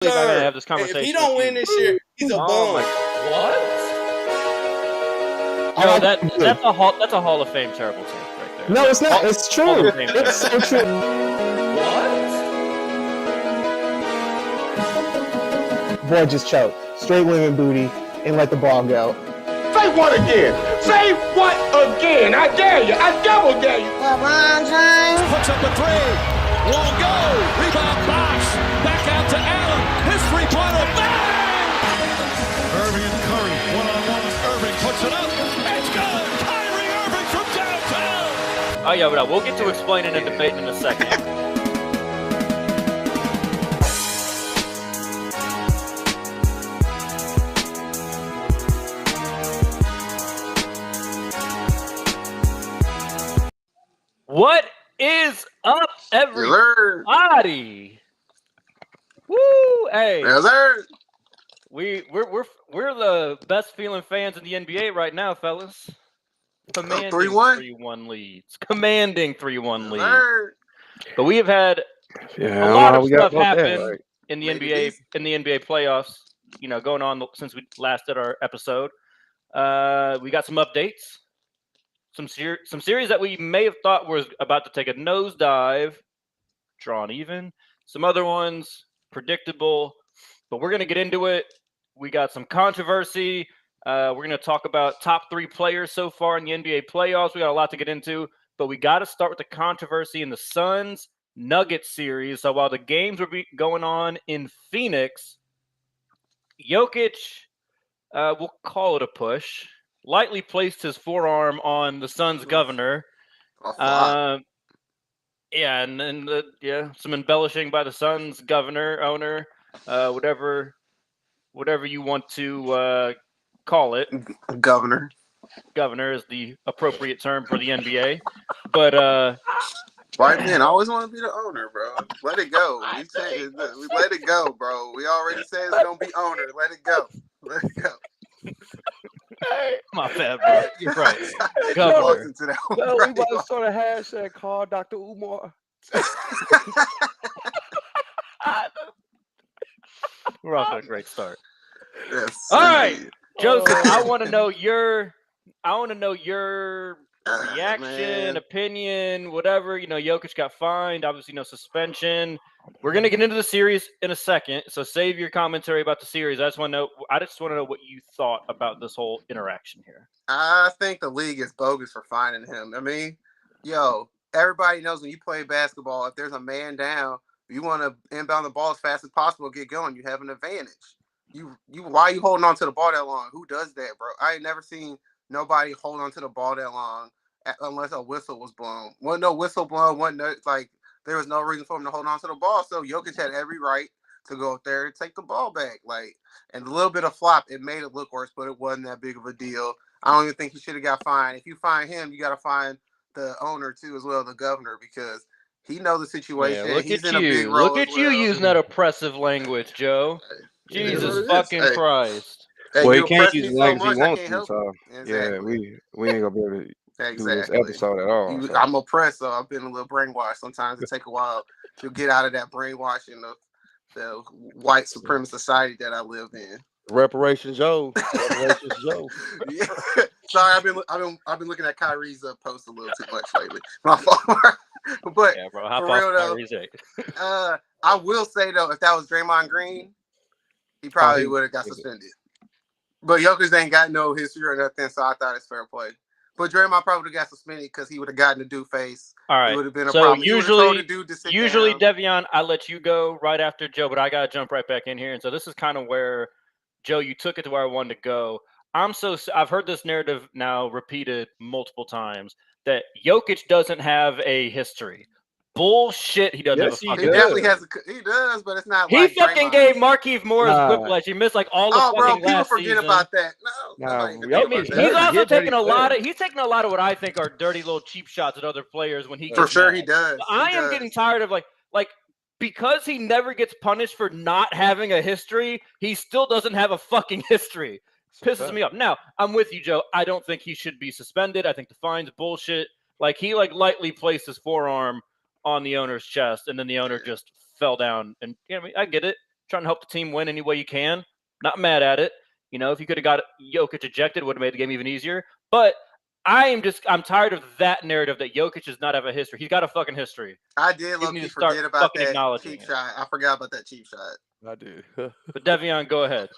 I gotta have this conversation. If he don't win this year, he's a bum. What? No, that's a Hall of Fame terrible take right there. No, it's not. It's true. It's so true. What? Boy just choked. Straight women booty and let the ball go. Say what again? Say what again? I dare you. I double dare you. LeBron James puts up a three. Won't go. Rebound box. Back out to Allen. His three-pointer. Bang! Irving and Curry. One-on-one. Irving puts it up. It's good. Kyrie Irving from downtown. Oh, yeah, but we'll get to explaining and debating in a second. What is up, everybody? Woo! Hey, we're the best feeling fans in the NBA right now, fellas. Commanding 3-1 leads. Commanding 3-1 leads. But we have had a lot of stuff happen in the NBA playoffs. You know, going on since we last did our episode. We got some updates. Some series that we may have thought was about to take a nosedive, drawn even. Some other ones, predictable. But we're going to get into it. We got some controversy. We're going to talk about top 3 players so far in the NBA playoffs. We got a lot to get into. But we got to start with the controversy in the Suns-Nuggets series. So while the games were going on in Phoenix, Jokic, we'll call it a push, lightly placed his forearm on the Suns' governor. And some embellishing by the Suns' owner, whatever you want to call it. Governor is the appropriate term for the NBA. But right then, I always want to be the owner, bro. Let it go. We let it go, bro. We already said it's gonna be owner. Let it go. My bad, bro. You're right. Governor. Well, we about to start a hashtag called Dr. Umar. We're off to a great start. Yes. All right, Joseph. I want to know your reaction, opinion, whatever. You know, Jokic got fined. Obviously, no suspension. We're gonna get into the series in a second, so save your commentary about the series. I just want to know what you thought about this whole interaction here. I think the league is bogus for finding him. I mean, everybody knows when you play basketball, if there's a man down, you want to inbound the ball as fast as possible, get going. You have an advantage. Why are you holding on to the ball that long? Who does that, bro? I ain't never seen nobody hold on to the ball that long unless a whistle was blown. Wasn't no whistle blown. There was no reason for him to hold on to the ball. So Jokic had every right to go up there and take the ball back. And a little bit of flop, it made it look worse, but it wasn't that big of a deal. I don't even think he should have got fined. If you fine him, you got to fine the owner too as well, the governor, because he knows the situation. Yeah, He's in a big role. Look at you using that oppressive language, Joe. Jesus fucking Christ. Hey, well, he can't use the language he wants to, so exactly. we ain't gonna be able to do this episode at all. So. I'm oppressed, so I've been a little brainwashed. Sometimes it take a while to get out of that brainwashing of the white supremacist society that I lived in. Reparations, Joe. Yeah. Sorry, I've been looking at Kyrie's post a little too much lately. My fault. But yeah, bro, for real though, I will say though, if that was Draymond Green, he probably would have got suspended. But Jokic ain't got no history or nothing, so I thought it's fair play. But Draymond probably would have got suspended because he would have gotten a do face. All right. It would have been a so problem. Usually, down. Devion, I let you go right after Joe, but I got to jump right back in here. And so this is kind of where, Joe, you took it to where I wanted to go. I've heard this narrative now repeated multiple times that Jokic doesn't have a history. Bullshit. He doesn't have a fucking He definitely has. He does, but it's not. He fucking gave Markieff Morris whiplash. He missed all the fucking last season. People forget about that. He's also taking a lot of. He's taking a lot of what I think are dirty little cheap shots at other players when he. For sure, he does. I am getting tired of because he never gets punished for not having a history. He still doesn't have a fucking history. Pisses me off. Now I'm with you, Joe. I don't think he should be suspended. I think the fine's bullshit. He lightly placed his forearm on the owner's chest, and then the owner just fell down. And I get it. trying to help the team win any way you can. Not mad at it. If you could have got Jokic ejected, it would have made the game even easier. But I'm tired of that narrative that Jokic does not have a history. He's got a fucking history. I did low-key forget about that cheap shot. I forgot about that cheap shot. I did. But Devion, go ahead.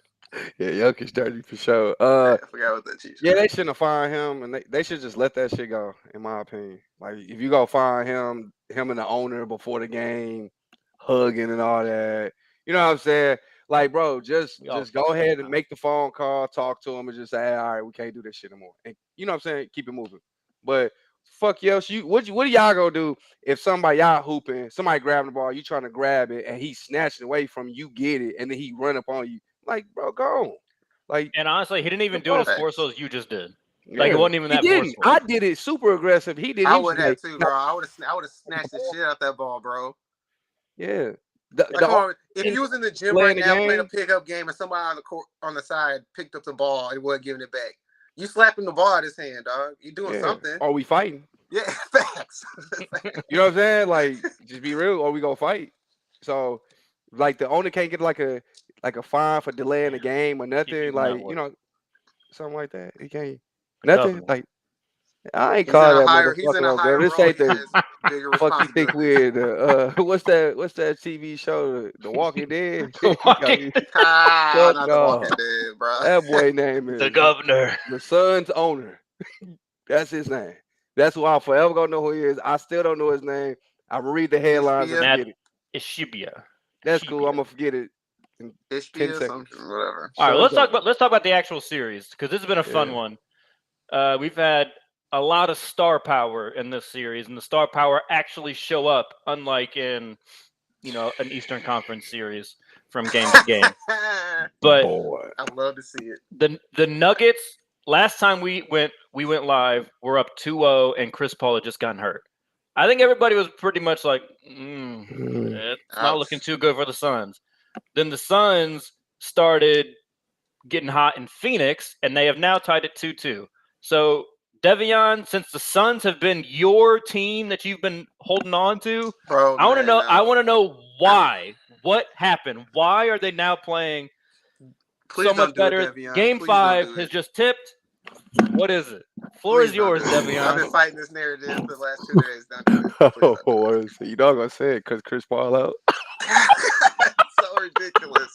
Yeah, Jokic dirty for sure. I forgot about that cheap shot. Yeah, they shouldn't have fined him, and they should just let that shit go, in my opinion. Like, if you go fine him and the owner before the game, hugging and all that, you know what I'm saying? Like, bro, just go ahead and make the phone call, talk to him, and just say, hey, all right, we can't do this shit anymore. And you know what I'm saying? Keep it moving. But fuck else, what do y'all gonna do if y'all hooping, somebody grabbing the ball, you trying to grab it, and he's snatching away from you, get it, and then he run up on you? Like, bro, go on. Like, and honestly, he didn't even do it as forceful as you just did. Yeah. Like, it wasn't even that forceful. I did it super aggressive. He did. I would have too, bro. I would have snatched the shit out that ball, bro. Yeah. If you was in the gym right now playing a pickup game and somebody on the court on the side picked up the ball and wasn't giving it back, you slapping the ball out of his hand, dog. You doing something. Or we fighting. Yeah, facts. You know what I'm saying? Like, just be real, or we gonna fight. So, like, the owner can't get like a fine for delaying the game or nothing. Like, something like that. He can't nothing. Like, I ain't calling that motherfucker up, bro. This ain't the fuck you think we're the what's that TV show, The Walking Dead? The Walking Dead, bro. That boy name is the governor, the Suns owner. That's his name. That's who I'm forever gonna know who he is. I still don't know his name. I read the headlines and forget it. Ishibia. That's cool. I'm gonna forget it. Ishibia, whatever. All right, let's talk about the actual series, because this has been a fun one. We've had a lot of star power in this series, and the star power actually show up, unlike in an Eastern Conference series from game to game. But I'd love to see it. The Nuggets, last time we went live, we're up 2-0, and Chris Paul had just gotten hurt. I think everybody was pretty much like, it's not looking too good for the Suns. Then the Suns started getting hot in Phoenix, and they have now tied it 2-2. So, Devion, since the Suns have been your team that you've been holding on to, I want to know. I want to know why. What happened? Why are they now playing so much better? Game 5 has just tipped. What is it? Floor is yours, Devion. I've been fighting this narrative for the last 2 days. You're not gonna say it because Chris Paul out. So ridiculous.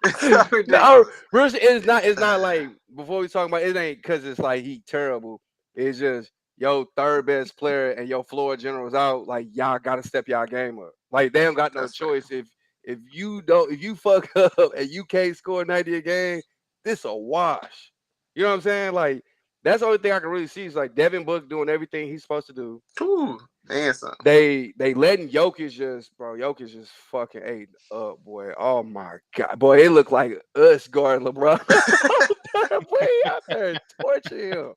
It's so ridiculous. No, Bruce, it's not like, before we talk about it, ain't because it's like he terrible. It's just your third best player and your floor general's out. Like, y'all gotta step y'all game up. Like, they don't got no choice. If you fuck up and you can't score 90 a game, this a wash. You know what I'm saying? Like, that's the only thing I can really see is like Devin Book doing everything he's supposed to do. Ooh, and something. They letting Jokic just fucking ate up, boy. Oh my God, boy, it looked like us guarding LeBron. Way out there torching him.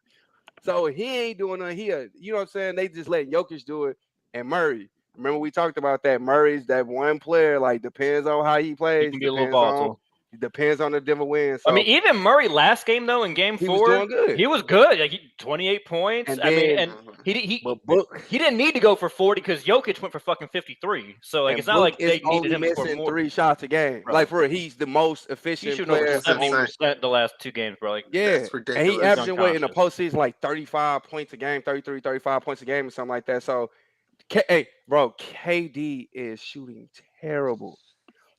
So he ain't doing nothing here. You know what I'm saying? They just letting Jokic do it. And Murray, remember we talked about that. Murray's that one player. Like, depends on how he plays. He can be a little volatile. It depends on the Denver win. So, I mean, even Murray last game though, in Game 4, was doing good. He was good. Like, 28 points. And he didn't need to go for 40 because Jokic went for fucking 53. So like, it's not like they needed him to score more. 3 shots a game. Right. Like, for real, he's the most efficient he player. 70% the last 2 games, bro. Like, yeah, that's ridiculous. And he averaging in the postseason like 35 points a game, 33, 35 points a game, or something like that. So, hey, bro, KD is shooting terrible.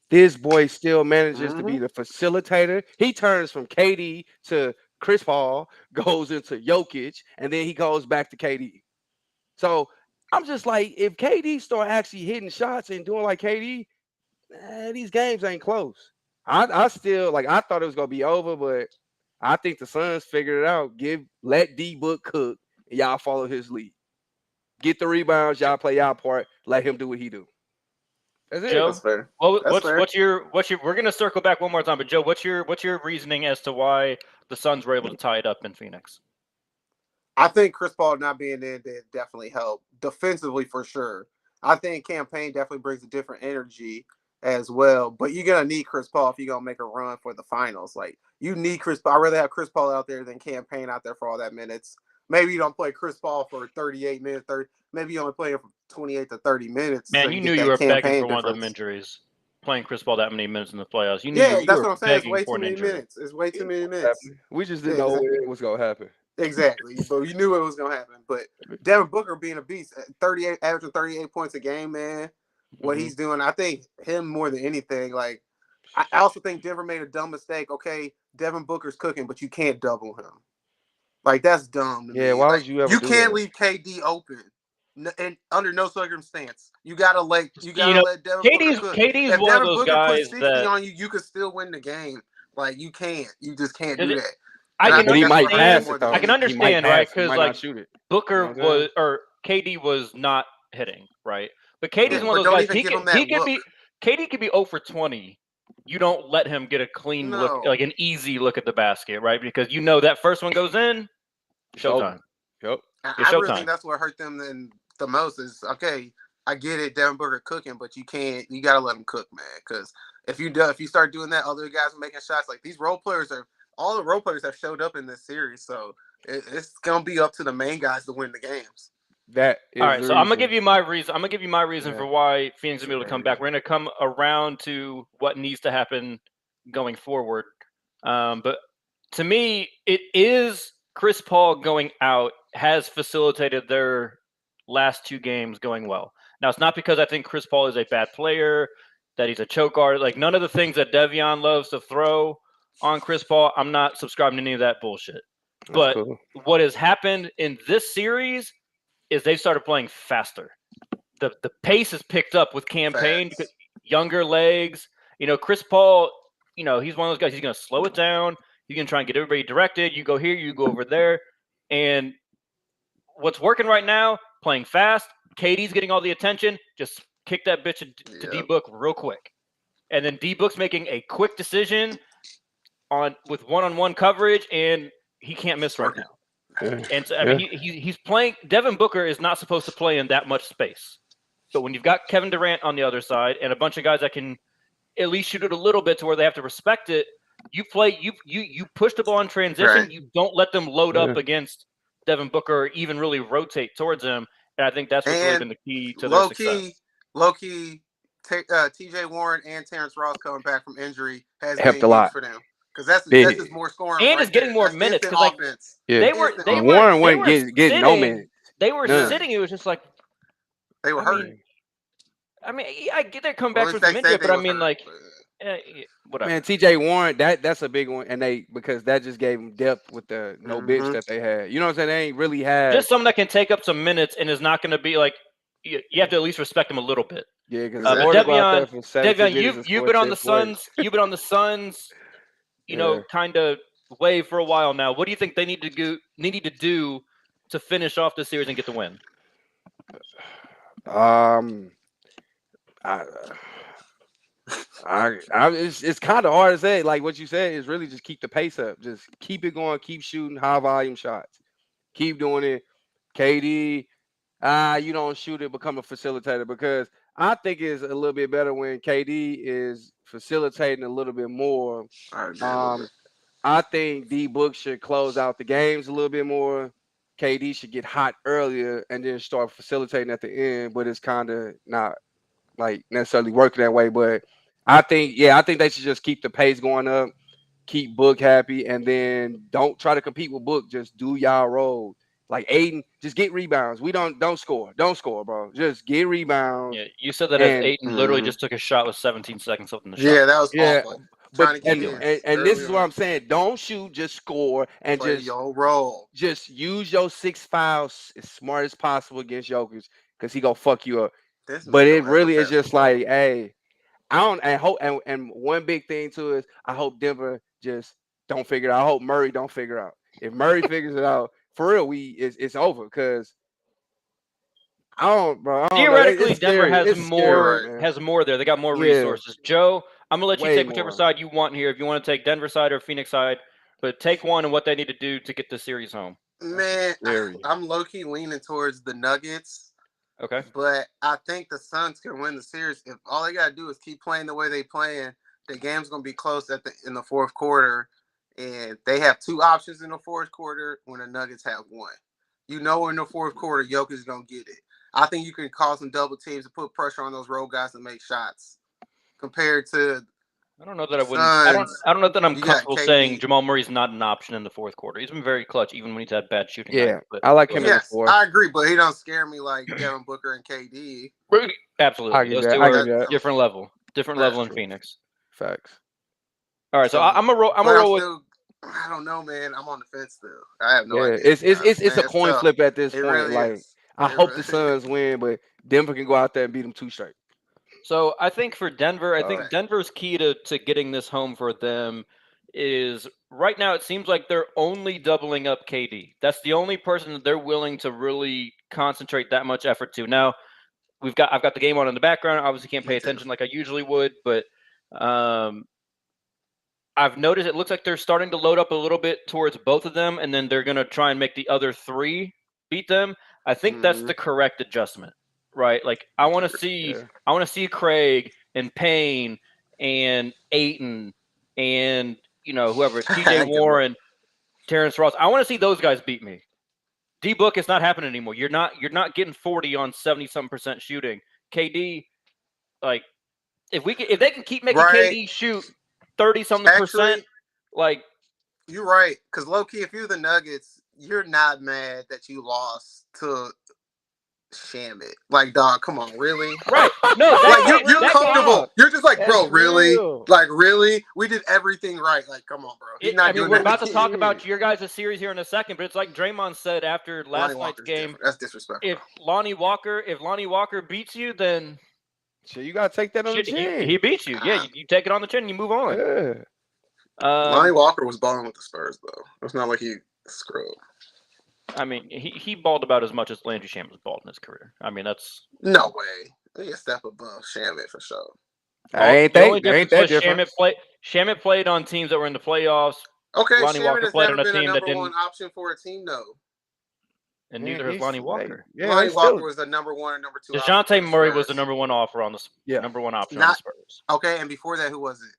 This boy still manages to be the facilitator. He turns from KD to Chris Paul, goes into Jokic, and then he goes back to KD. So I'm just like, if KD start actually hitting shots and doing like KD, these games ain't close. I still, like, I thought it was gonna be over, but I think the Suns figured it out. Let D-Book cook, and y'all follow his lead. Get the rebounds, y'all play y'all part. Let him do what he do. That's it. Joe, that's fair. Well, what's your? We're gonna circle back one more time, but Joe, what's your reasoning as to why the Suns were able to tie it up in Phoenix? I think Chris Paul not being there did definitely help defensively for sure. I think campaign definitely brings a different energy as well. But you're gonna need Chris Paul if you're gonna make a run for the finals. Like, you need Chris Paul. I'd rather have Chris Paul out there than campaign out there for all that minutes. Maybe you don't play Chris Paul for 38 minutes. Maybe you only play him for 28 to 30 minutes. Man, so you knew you were begging for one of them injuries. playing Chris Paul that many minutes in the playoffs. You that's were what I'm saying. It's begging way for too many injury. minutes. It's way too many minutes. We just didn't know when it was gonna happen. Exactly, but you knew it was gonna happen. But Devin Booker being a beast, 38, averaging 38 points a game, man. What he's doing, I think him more than anything. Like, I also think Denver made a dumb mistake. Okay, Devin Booker's cooking, but you can't double him. Like, that's dumb to me. Why like, would you ever? You do can't that? leave KD open, and under no circumstance. You gotta let Devin Booker cook. KD's if one Devin of those Booker guys puts 60 on you, you could still win the game. Like, you can't. You just can't do that. I can But he might pass it though. I can understand, right? Because like Booker was or KD was not hitting, right? But KD's one of don't those guys. even give him that look. KD could be 0 for 20. You don't let him get a clean look, like an easy look at the basket, right? Because you know that first one goes in, showtime. Yep. I really think that's what hurt them the most is, okay, I get it, Devin Booker cooking, but you gotta let him cook, man. Because if you start doing that, other guys are making shots. Like, these role players all the role players have showed up in this series, so it's gonna be up to the main guys to win the games. That is all right. So I'm gonna give you my reason. I'm gonna give you my reason for why Phoenix will be able to come back. We're gonna come around to what needs to happen going forward. But to me, it is Chris Paul going out has facilitated their last 2 games going well. Now, it's not because I think Chris Paul is a bad player, that he's a choke artist. Like, none of the things that Devion loves to throw on Chris Paul, I'm not subscribing to any of that bullshit. But what has happened in this series is they've started playing faster. The pace has picked up with campaign, because younger legs. Chris Paul, he's one of those guys, he's going to slow it down. He's going to try and get everybody directed. You go here, you go over there. And what's working right now, playing fast. KD's getting all the attention. Just kick that bitch to D-Book real quick. And then D-Book's making a quick decision with one-on-one coverage, and he can't miss right now. And so, I mean, he's playing. Devin Booker is not supposed to play in that much space. But when you've got Kevin Durant on the other side and a bunch of guys that can at least shoot it a little bit to where they have to respect it, you push the ball in transition. Right. You don't let them load up against Devin Booker or even really rotate towards him. And I think that's what's really been the key to their success. Low-key, TJ Warren and Terrence Ross coming back from injury has helped been a lot for them. Because that's just more scoring. And is getting more minutes. Because Warren wasn't getting no minutes. They were sitting. It was just like they were hurting. I mean, I get their comeback from injury, but I mean, whatever. Man, TJ Warren, that's a big one, and because that just gave them depth with the no bench that they had. You know what I'm saying? They ain't really had just someone that can take up some minutes and is not going to be like. You have to at least respect him a little bit. Yeah, because Devion, you've been on the Suns. You've been on the Suns. Kind of wave for a while now. What do you think they need to do to finish off the series and get the win? It's kind of hard to say. Like what you said is really just keep the pace up. Just keep it going. Keep shooting high volume shots. Keep doing it. KD, you don't shoot it, become a facilitator, because I think it's a little bit better when KD is facilitating a little bit more. I think D-Book should close out the games a little bit more. KD should get hot earlier and then start facilitating at the end, but it's kind of not like necessarily working that way. But I think they should just keep the pace going up, keep Book happy, and then don't try to compete with Book. Just do y'all role. Like Aiden, just get rebounds. Don't score, bro. Just get rebounds. Yeah, you said that as Aiden literally just took a shot with 17 seconds left in the shot. Yeah, that was awful. But and this is what I'm saying. Don't shoot, just score and play just your role. Just use your 6 fouls as smart as possible against Jokic, because he gonna fuck you up. But it really is just like, hey, I hope and one big thing too is I hope Denver just don't figure it out. I hope Murray don't figure it out. If Murray figures it out, for real, it's over, because theoretically Denver has more there. They got more resources. Joe, I'm gonna let you take whichever side you want here. If you want to take Denver side or Phoenix side, but take one and what they need to do to get the series home. Man, I'm low-key leaning towards the Nuggets. Okay. But I think the Suns can win the series. If all they gotta do is keep playing the way they playing, the game's gonna be close in the fourth quarter. And they have 2 options in the fourth quarter when the Nuggets have 1. In the fourth quarter, Jokic is gonna get it. I think you can cause some double teams to put pressure on those road guys to make shots. compared to. I don't know that I wouldn't. I don't know that I'm comfortable saying Jamal Murray's not an option in the fourth quarter. He's been very clutch, even when he's had bad shooting. Yeah, I like him in the fourth. I agree, but he don't scare me like Devin Booker and KD. Absolutely, those two are different level in Phoenix. Facts. All right, so I'm a roll with. I don't know, man. I'm on the fence still. I have no idea. It's a coin flip at this point. Really like I hope the Suns win, but Denver can go out there and beat them 2 straight. So I think for Denver, I think Denver's key to getting this home for them is right now it seems like they're only doubling up KD. That's the only person that they're willing to really concentrate that much effort to. Now, I've got the game on in the background. I obviously can't pay attention like I usually would, but I've noticed it looks like they're starting to load up a little bit towards both of them, and then they're going to try and make the other 3 beat them. I think that's the correct adjustment. Right, like I want to see Craig and Payne and Ayton and whoever TJ Warren, Terrence Ross. I want to see those guys beat me. D Book is not happening anymore. You're not getting 40 on 70-some% shooting. KD, like if they can keep making KD shoot 30-something%, like you're right. Because low key, if you're the Nuggets, you're not mad that you lost to. Shamit, like dog, come on, really? Right? No, like you're comfortable. You're just like, bro, really? Like, really? We did everything right. Like, come on, bro. We're about to talk about your guys' series here in a second, but it's like Draymond said after last night's game. Different. That's disrespectful. If Lonnie Walker beats you, then you gotta take that on the chin. He beats you. Yeah, you take it on the chin and you move on. Yeah. Lonnie Walker was balling with the Spurs though. It's not like he screwed. I mean, he balled about as much as Landry Shamet balled in his career. I mean, that's no way. He a step above Shamet for sure. Ain't that different? Shamet played on teams that were in the playoffs. Okay, Lonnie Walker played on a team that didn't. One option for a team though. And neither is Lonnie Walker. Lonnie Walker was the number 1 and number 2. DeJounte Murray was the number 1 offer on the number 1 option on the Spurs. Okay, and before that, who was it?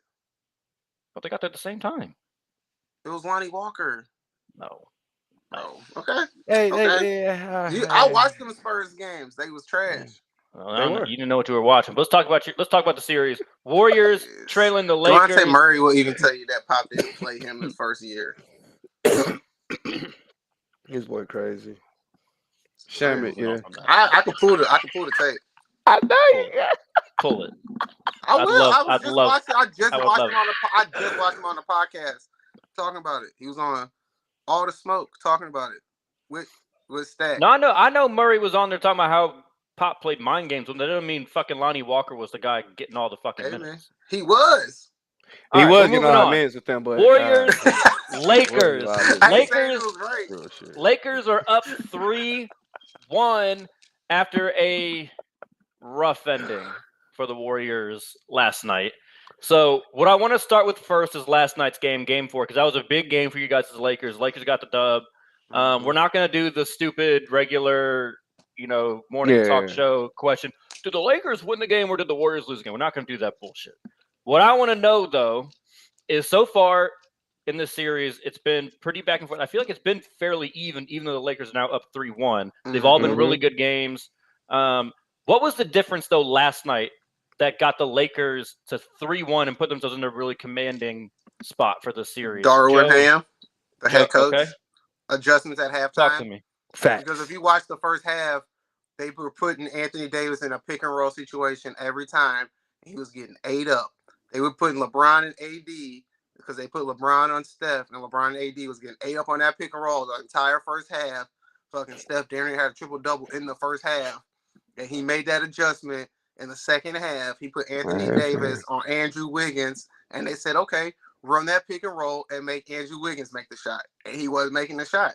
But they got there at the same time. It was Lonnie Walker. No. Oh, okay. Hey, I watched them Spurs games. They was trash. Well, you didn't know what you were watching. Let's talk about the series. Warriors trailing the Lakers. DeJounte Murray will even tell you that Pop didn't play him the first year. His boy crazy. Shamet, yeah. I can pull the tape. I know you got. Pull it. I will. I just watched him on the podcast talking about it. He was on All the Smoke talking about it with Stat. No, I know Murray was on there talking about how Pop played mind games. That doesn't mean fucking Lonnie Walker was the guy getting all the fucking minutes. Man. He was. He was getting all the minutes with them, but Warriors, Lakers. Lakers are up 3-1 after a rough ending for the Warriors last night. So what I want to start with first is last night's game 4, because that was a big game for you guys as the Lakers. Lakers got the dub. We're not going to do the stupid regular, morning talk show question. Did the Lakers win the game or did the Warriors lose the game? We're not going to do that bullshit. What I want to know, though, is so far in this series, it's been pretty back and forth. I feel like it's been fairly even though the Lakers are now up 3-1. They've all been really good games. What was the difference, though, last night that got the Lakers to 3-1 and put themselves in a really commanding spot for the series? Darwin Ham, the head coach. Okay. Adjustments at halftime. Talk to me. Facts. Because if you watch the first half, they were putting Anthony Davis in a pick and roll situation every time. He was getting ate up. They were putting LeBron and AD because they put LeBron on Steph, and LeBron and AD was getting ate up on that pick and roll the entire first half. Fucking Steph Darren had a triple-double in the first half, and he made that adjustment in the second half. He put Anthony Davis on Andrew Wiggins, and they said, okay, run that pick and roll and make Andrew Wiggins make the shot. And he wasn't making the shot.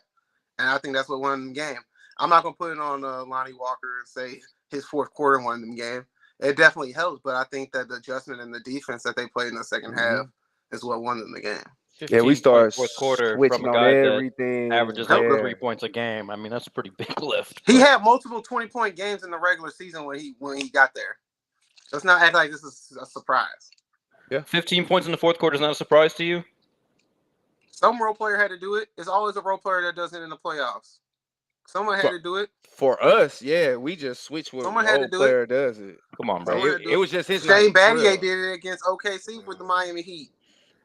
And I think that's what won the game. I'm not going to put it on Lonnie Walker and say his fourth quarter won the game. It definitely helps, but I think that the adjustment in the defense that they played in the second half is what won them the game. Yeah, we started fourth quarter switching from a guy on everything. That averages over 3 points a game. I mean, that's a pretty big lift. He had multiple 20-point games in the regular season when he got there. Let's not act like this is a surprise. Yeah, 15 points in the fourth quarter is not a surprise to you? Some role player had to do it. It's always a role player that does it in the playoffs. Someone had to do it. For us, yeah, we just switch when Someone the had whole to do player it. does it. Come on, bro. It was just his Shane night. Battier did it against OKC with the Miami Heat.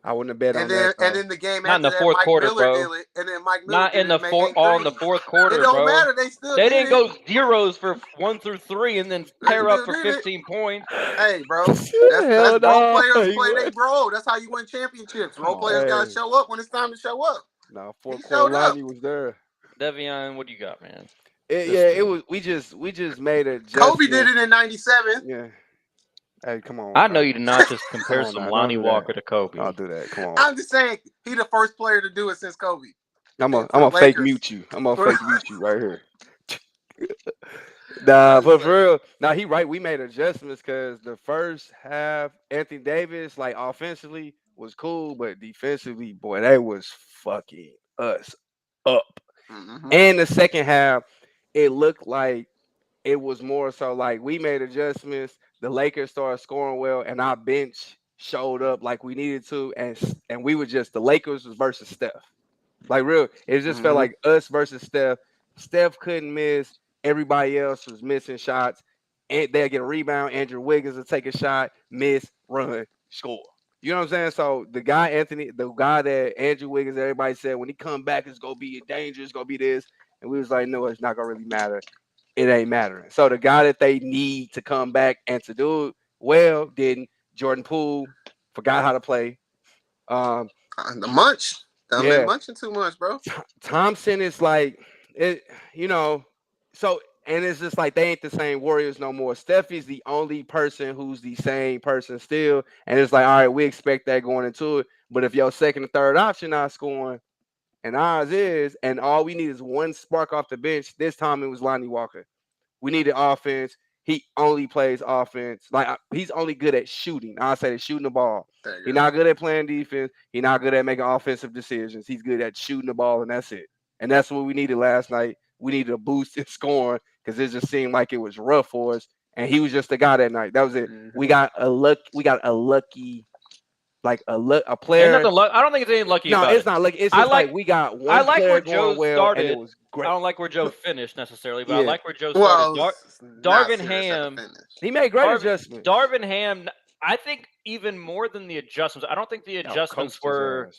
I wouldn't have bet on then, that. And then the game Not after in the that, fourth Mike quarter, Miller bro. did it. And then Mike Miller Not did in the it and made 8 all in the threes. fourth quarter, It don't bro. matter. They still They did didn't go zeros for 1 through 3 and then pair up for 15 points. Hey, bro. That's role players play they role. That's how you win championships. Role players gotta show up when it's time to show up. No, fourth quarter line, he was there. Devion, what do you got, man? It was. We just made a. Kobe did it in '97. Yeah. Hey, come on. I know you did not just compare some Lonnie Walker to Kobe. I'll do that. Come on. I'm just saying he the first player to do it since Kobe. I'm a fake mute you. I'm gonna fake mute you right here. Nah, but for real, he right. We made adjustments because the first half, Anthony Davis, like offensively, was cool, but defensively, boy, they was fucking us up. Mm-hmm. And the second half, it looked like it was more so like we made adjustments. The Lakers started scoring well, and our bench showed up like we needed to, and we were just the Lakers versus Steph. Like real, it just felt like us versus Steph. Steph couldn't miss. Everybody else was missing shots. And they'll get a rebound. Andrew Wiggins will take a shot, miss, run, score. You know what I'm saying? So the guy that Andrew Wiggins, everybody said when he come back, it's gonna be dangerous, it's gonna be this. And we was like, no, it's not gonna really matter. It ain't mattering. So the guy that they need to come back and to do it well didn't. Jordan Poole forgot how to play. The munch. I've been munching too much, bro. Thompson is like it, so and it's just like they ain't the same Warriors no more. Steph is the only person who's the same person still. And it's like, all right, we expect that going into it. But if your second and third option not scoring, and ours is, and all we need is one spark off the bench, this time it was Lonnie Walker. We needed offense. He only plays offense. Like he's only good at shooting. I say that shooting the ball. He's not good at playing defense. He's not good at making offensive decisions. He's good at shooting the ball, and that's it. And that's what we needed last night. We needed a boost in scoring because it just seemed like it was rough for us. And he was just the guy that night. That was it. Mm-hmm. We got a lucky. Like a player. I don't think it's anything lucky. No, about it's not lucky. It's just like we got one. I like player where Joe started. And it was great. I don't like where Joe finished necessarily, but I like where Joe started. Well, Darvin Ham. He made great adjustments. Darvin Ham. I think even more than the adjustments. I don't think the adjustments were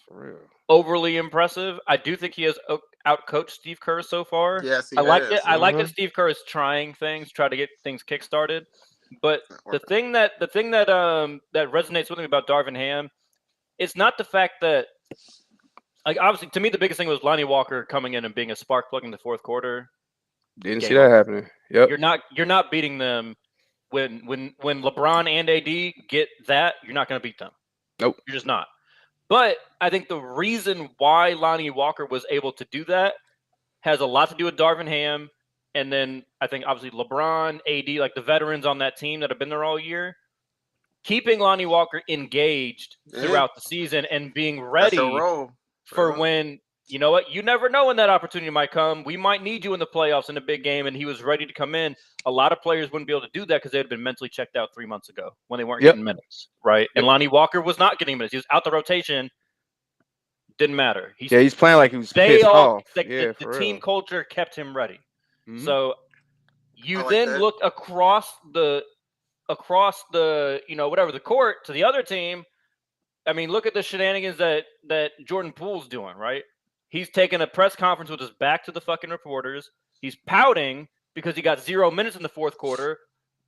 overly impressive. I do think he has outcoached Steve Kerr so far. Yes, I like it. I like that Steve Kerr is trying things, try to get things kickstarted. But the thing that resonates with me about Darvin Ham, it's not the fact that, like, obviously to me the biggest thing was Lonnie Walker coming in and being a spark plug in the fourth quarter. Didn't see that happening. Yep. You're not beating them when LeBron and AD get that. You're not going to beat them. Nope. You're just not. But I think the reason why Lonnie Walker was able to do that has a lot to do with Darvin Ham. And then I think obviously LeBron, AD, like the veterans on that team that have been there all year, keeping Lonnie Walker engaged throughout the season and being ready for when, you know what, you never know when that opportunity might come. We might need you in the playoffs in a big game, and he was ready to come in. A lot of players wouldn't be able to do that because they had been mentally checked out 3 months ago when they weren't getting minutes, right? And Lonnie Walker was not getting minutes. He was out the rotation. Didn't matter. He's playing like he was pissed off. The team culture kept him ready. Mm-hmm. So you then look across the whatever the court to the other team. I mean, look at the shenanigans that Jordan Poole's doing, right? He's taking a press conference with his back to the fucking reporters. He's pouting because he got 0 minutes in the fourth quarter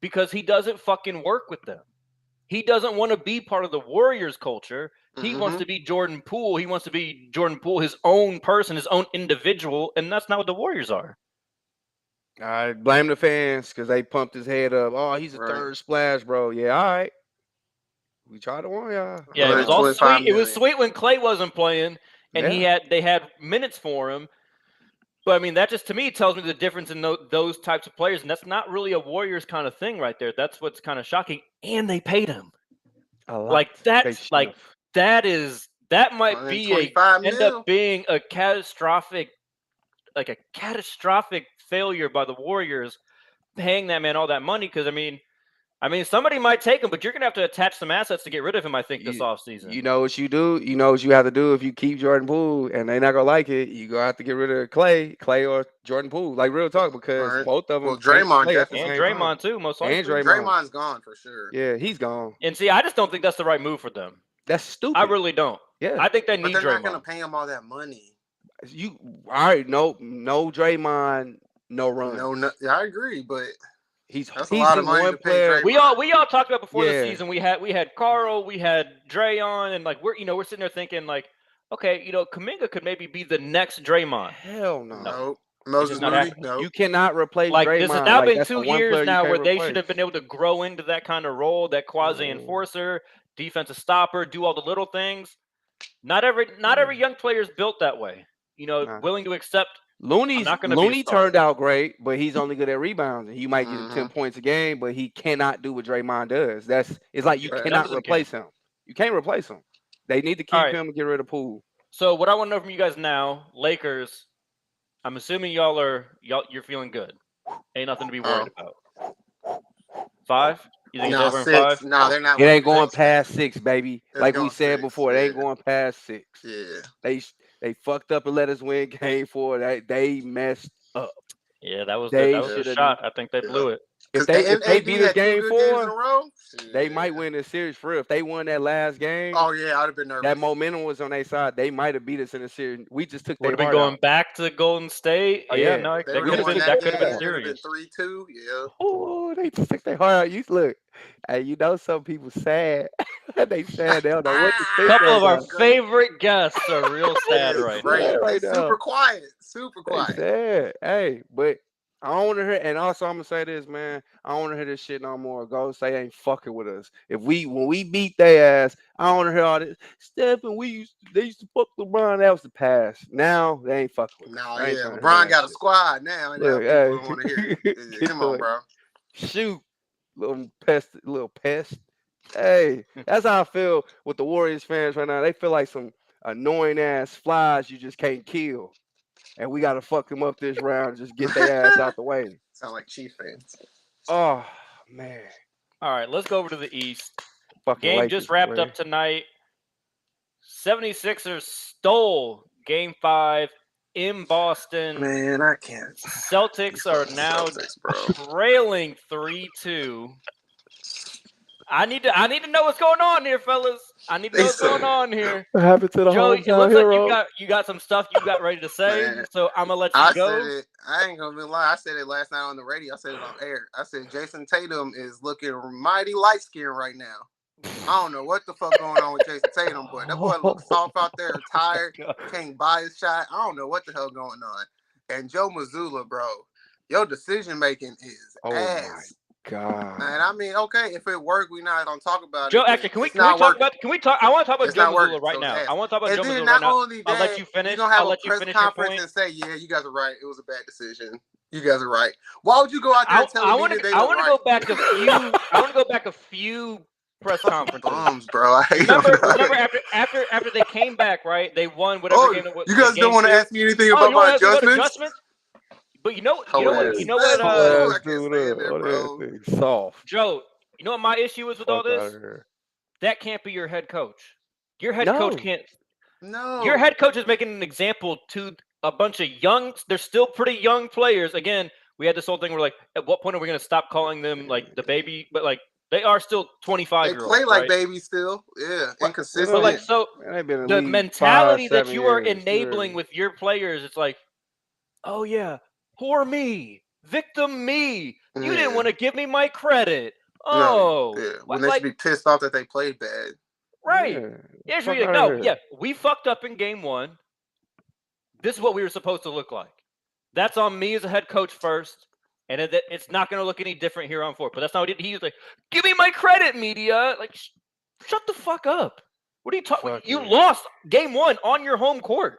because he doesn't fucking work with them. He doesn't want to be part of the Warriors culture. He wants to be Jordan Poole. He wants to be Jordan Poole, his own person, his own individual, and that's not what the Warriors are. I blame the fans because they pumped his head up. Oh, he's a third splash, bro. Yeah, all right. We tried to warn y'all. Yeah, it was all sweet. It was sweet when Clay wasn't playing, and they had minutes for him. But I mean, that just to me tells me the difference in those types of players, and that's not really a Warriors kind of thing right there. That's what's kind of shocking. And they paid him like that's like that might be end up being a catastrophic failure by the Warriors paying that man all that money. Because I mean, I mean, somebody might take him, but you're going to have to attach some assets to get rid of him, I think, this offseason. You know what you do? You know what you have to do if you keep Jordan Poole and they're not going to like it? You going to have to get rid of Clay or Jordan Poole. Like, real talk, because both of them. Well, Draymond definitely. And Draymond, too, most likely. And Draymond's gone for sure. Yeah, he's gone. And see, I just don't think that's the right move for them. That's stupid. I really don't. Yeah. I think they need Draymond. But they're not going to pay him all that money. All right, no Draymond, no run. No, I agree, but he's a lot of money to pay Draymond. We all talked about before the season. We had Carl, we had Dre on, and like we're sitting there thinking like, okay, Kuminga could maybe be the next Draymond. Hell no. No. Moses Moody, no. You cannot replace like Draymond. This has now been that's 2 years now where they should have been able to grow into that kind of role, that quasi enforcer, defensive stopper, do all the little things. Not every young player is built that way. Willing to accept. Looney turned out great, but he's only good at rebounding. He might get 10 points a game, but he cannot do what Draymond does. It's like you cannot replace him. You can't replace him. They need to keep him and get rid of Poole. So what I want to know from you guys now, Lakers, I'm assuming you're feeling good. Ain't nothing to be worried about. 5? You think it's over in 5? No, they're not. It ain't going past 6, baby. Like we said before, it ain't going past 6. Yeah. They fucked up and let us win game 4. They messed up. Yeah, that was a shot. I think they blew it. If they beat us game 4, they might win this series for real. If they won that last game, oh yeah, I'd have been nervous. That momentum was on their side. They might have beat us in the series. We just took. Would have been going back to Golden State. Oh, yeah, no, that could have been serious. 3-2. Yeah. Oh, they just took their heart out. You look, hey, some people sad. They sad. They don't know what to think. A couple of our favorite guests are real sad right now. Super quiet. Super quiet. Sad. Hey, but I don't want to hear, and also I'm gonna say this, man. I don't want to hear this shit no more. Go say ain't fucking with us. When we beat their ass, I don't want to hear all this. Stephen, they used to fuck LeBron. That was the past. Now they ain't fucking with us. No, yeah, LeBron got a squad now. Look, hey, want to hear it. Come on, bro. Shoot, little pest. Hey, that's how I feel with the Warriors fans right now. They feel like some annoying ass flies you just can't kill. And we got to fuck them up this round. Just get their ass out the way. Sound like Chiefs fans. Oh, man. All right, let's go over to the East. Fucking game Lakers, just wrapped up tonight. 76ers stole Game 5 in Boston. Man, I can't. Celtics are now trailing 3-2. I need to know what's going on here, fellas. I need to know what's going on here. What happened to the Joe, it looks hero? like you got some stuff you got ready to say, Man, so I'm gonna let you go. Said it. I ain't gonna be lying. I said it last night on the radio. I said it on air. I said Jason Tatum is looking mighty light skinned right now. I don't know what the fuck going on with Jason Tatum, but that boy looks soft out there, tired, can't buy his shot. I don't know what the hell going on. And Joe Mazzulla, bro, your decision making is ass. God. Man, I mean, okay, if it worked, we're not gonna talk about Joe, it. Actually, can we talk about? I want to talk about Joe Mazzulla right now. I want to talk about Joe Mazzulla right now. I'll let you finish. I'll let you finish your point and say, yeah, you guys are right. It was a bad decision. You guys are right. Why would you go out there and tell me that they were right? I want to go back a few press conferences. Bro. Remember after they came back, right? They won whatever game. You guys don't want to ask me anything about my adjustments? But you know what? Soft. Joe, you know what my issue is with all this? That can't be your head coach. Your head coach can't. No. Your head coach is making an example to a bunch of young. They're still pretty young players. Again, we had this whole thing where like, at what point are we going to stop calling them like the baby? But like, they are still 25-year-olds. They play like babies still. Yeah, inconsistent. But like, so the mentality that you are enabling with your players, it's like, oh yeah. Poor me, victim me. You didn't want to give me my credit. Oh, yeah. When they should be pissed off that they played bad. Right. We fucked up in game 1. This is what we were supposed to look like. That's on me as a head coach first, and it's not going to look any different here on forward. But that's not what he did. He was like, "Give me my credit, media." Like, shut the fuck up. What are you talking? You lost game 1 on your home court.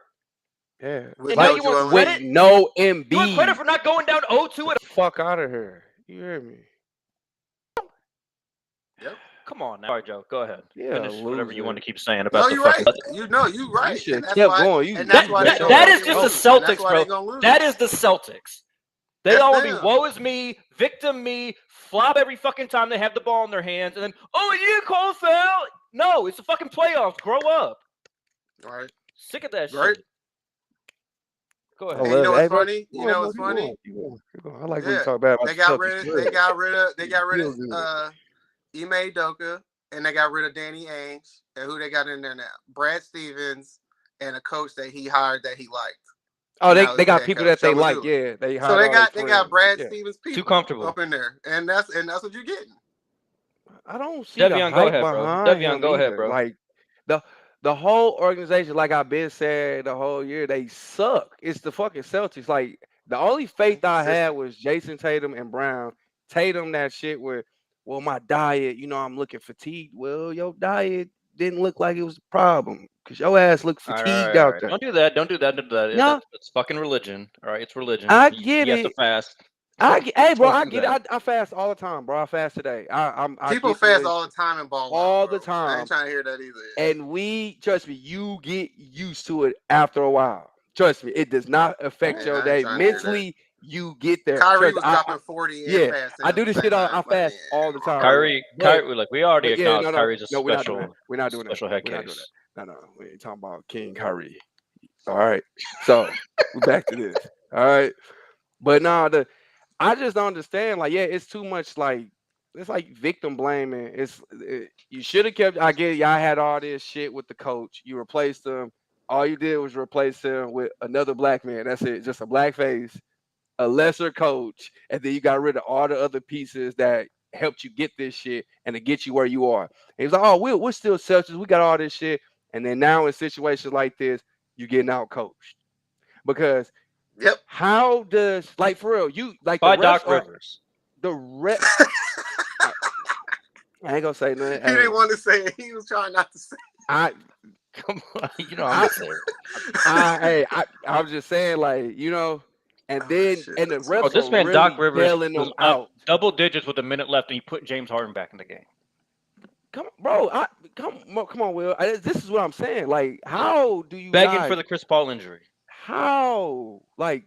Yeah, and now you want credit? No Embiid. You want credit for not going down 0-2 at fuck out of here. You hear me? Yep. Come on now. All right, Joe. Go ahead. Yeah, finish whatever you want to keep saying about you're right. You're right. You should have kept going. That is just the Celtics, bro. That is the Celtics. They always be, woe is me, victim me, flop every fucking time they have the ball in their hands, and then, oh, you didn't call a foul? No, it's the fucking playoffs. Grow up. All right. Sick of that Right. shit. Go ahead. Hey, you know what's funny? You know what's funny? I like when you talk bad about they got rid of Ime Udoka, and they got rid of Danny Ainge. And who they got in there now? Brad Stevens and a coach that he hired that he liked. Oh, they got people that they like. Yeah, they got Brad Stevens people too comfortable up in there, and that's what you're getting. I don't see Devion, the hype go ahead, bro. behind Devion, him go ahead, either. bro. Like the whole organization, like I've been saying the whole year, they suck. It's the fucking Celtics. Like the only faith I had was Jason Tatum and Brown. Tatum, that shit where, well, my diet, I'm looking fatigued. Well, your diet didn't look like it was a problem because your ass looked fatigued out there. Don't do that. Don't do that. No. It's fucking religion. All right, it's religion. I get you it. have to fast. Hey, bro, I get it. I fast all the time, bro. I fast today. People fast all the time in ball. All the time. I ain't trying to hear that either. And trust me, you get used to it after a while. Trust me, it does not affect your day. Mentally, you get there. Kyrie was dropping 40. Yeah, I do this shit. I fast all the time. Kyrie, like we already acknowledged, Kyrie's a special. We're not doing that. Special head case. No, we ain't talking about King Kyrie. All right, so we're back to this. All right, but no, I just don't understand. Like, yeah, it's too much. Like, it's like victim blaming. You should have kept. I get it. Y'all had all this shit with the coach. You replaced him. All you did was replace him with another black man. That's it. Just a black face, a lesser coach, and then you got rid of all the other pieces that helped you get this shit and to get you where you are. And he was like, oh, we're still Celtics. We got all this shit. And then now in situations like this, you're getting out coached because. Yep. How does for real? You like by the Doc Rivers? The rest. I ain't gonna say nothing. He didn't want to say it. He was trying not to say it. Come on, I'm I was just saying, and then and the rest. This man really Doc Rivers was out double digits with a minute left, and he put James Harden back in the game. Come on, bro. Come on, Will. This is what I'm saying. Like, how do you begging for the Chris Paul injury? How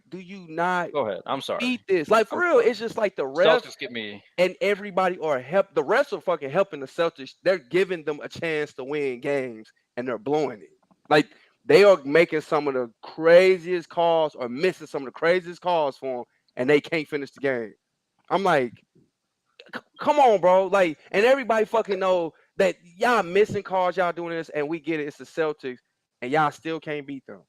do you not go ahead? I'm sorry. Beat this for real. It's just like the refs Celtics get me and everybody the refs are fucking helping the Celtics. They're giving them a chance to win games and they're blowing it. Like they are making some of the craziest calls or missing some of the craziest calls for them, and they can't finish the game. I'm like, come on, bro. Like, and everybody fucking know that y'all missing calls, y'all doing this, and we get it. It's the Celtics, and y'all still can't beat them.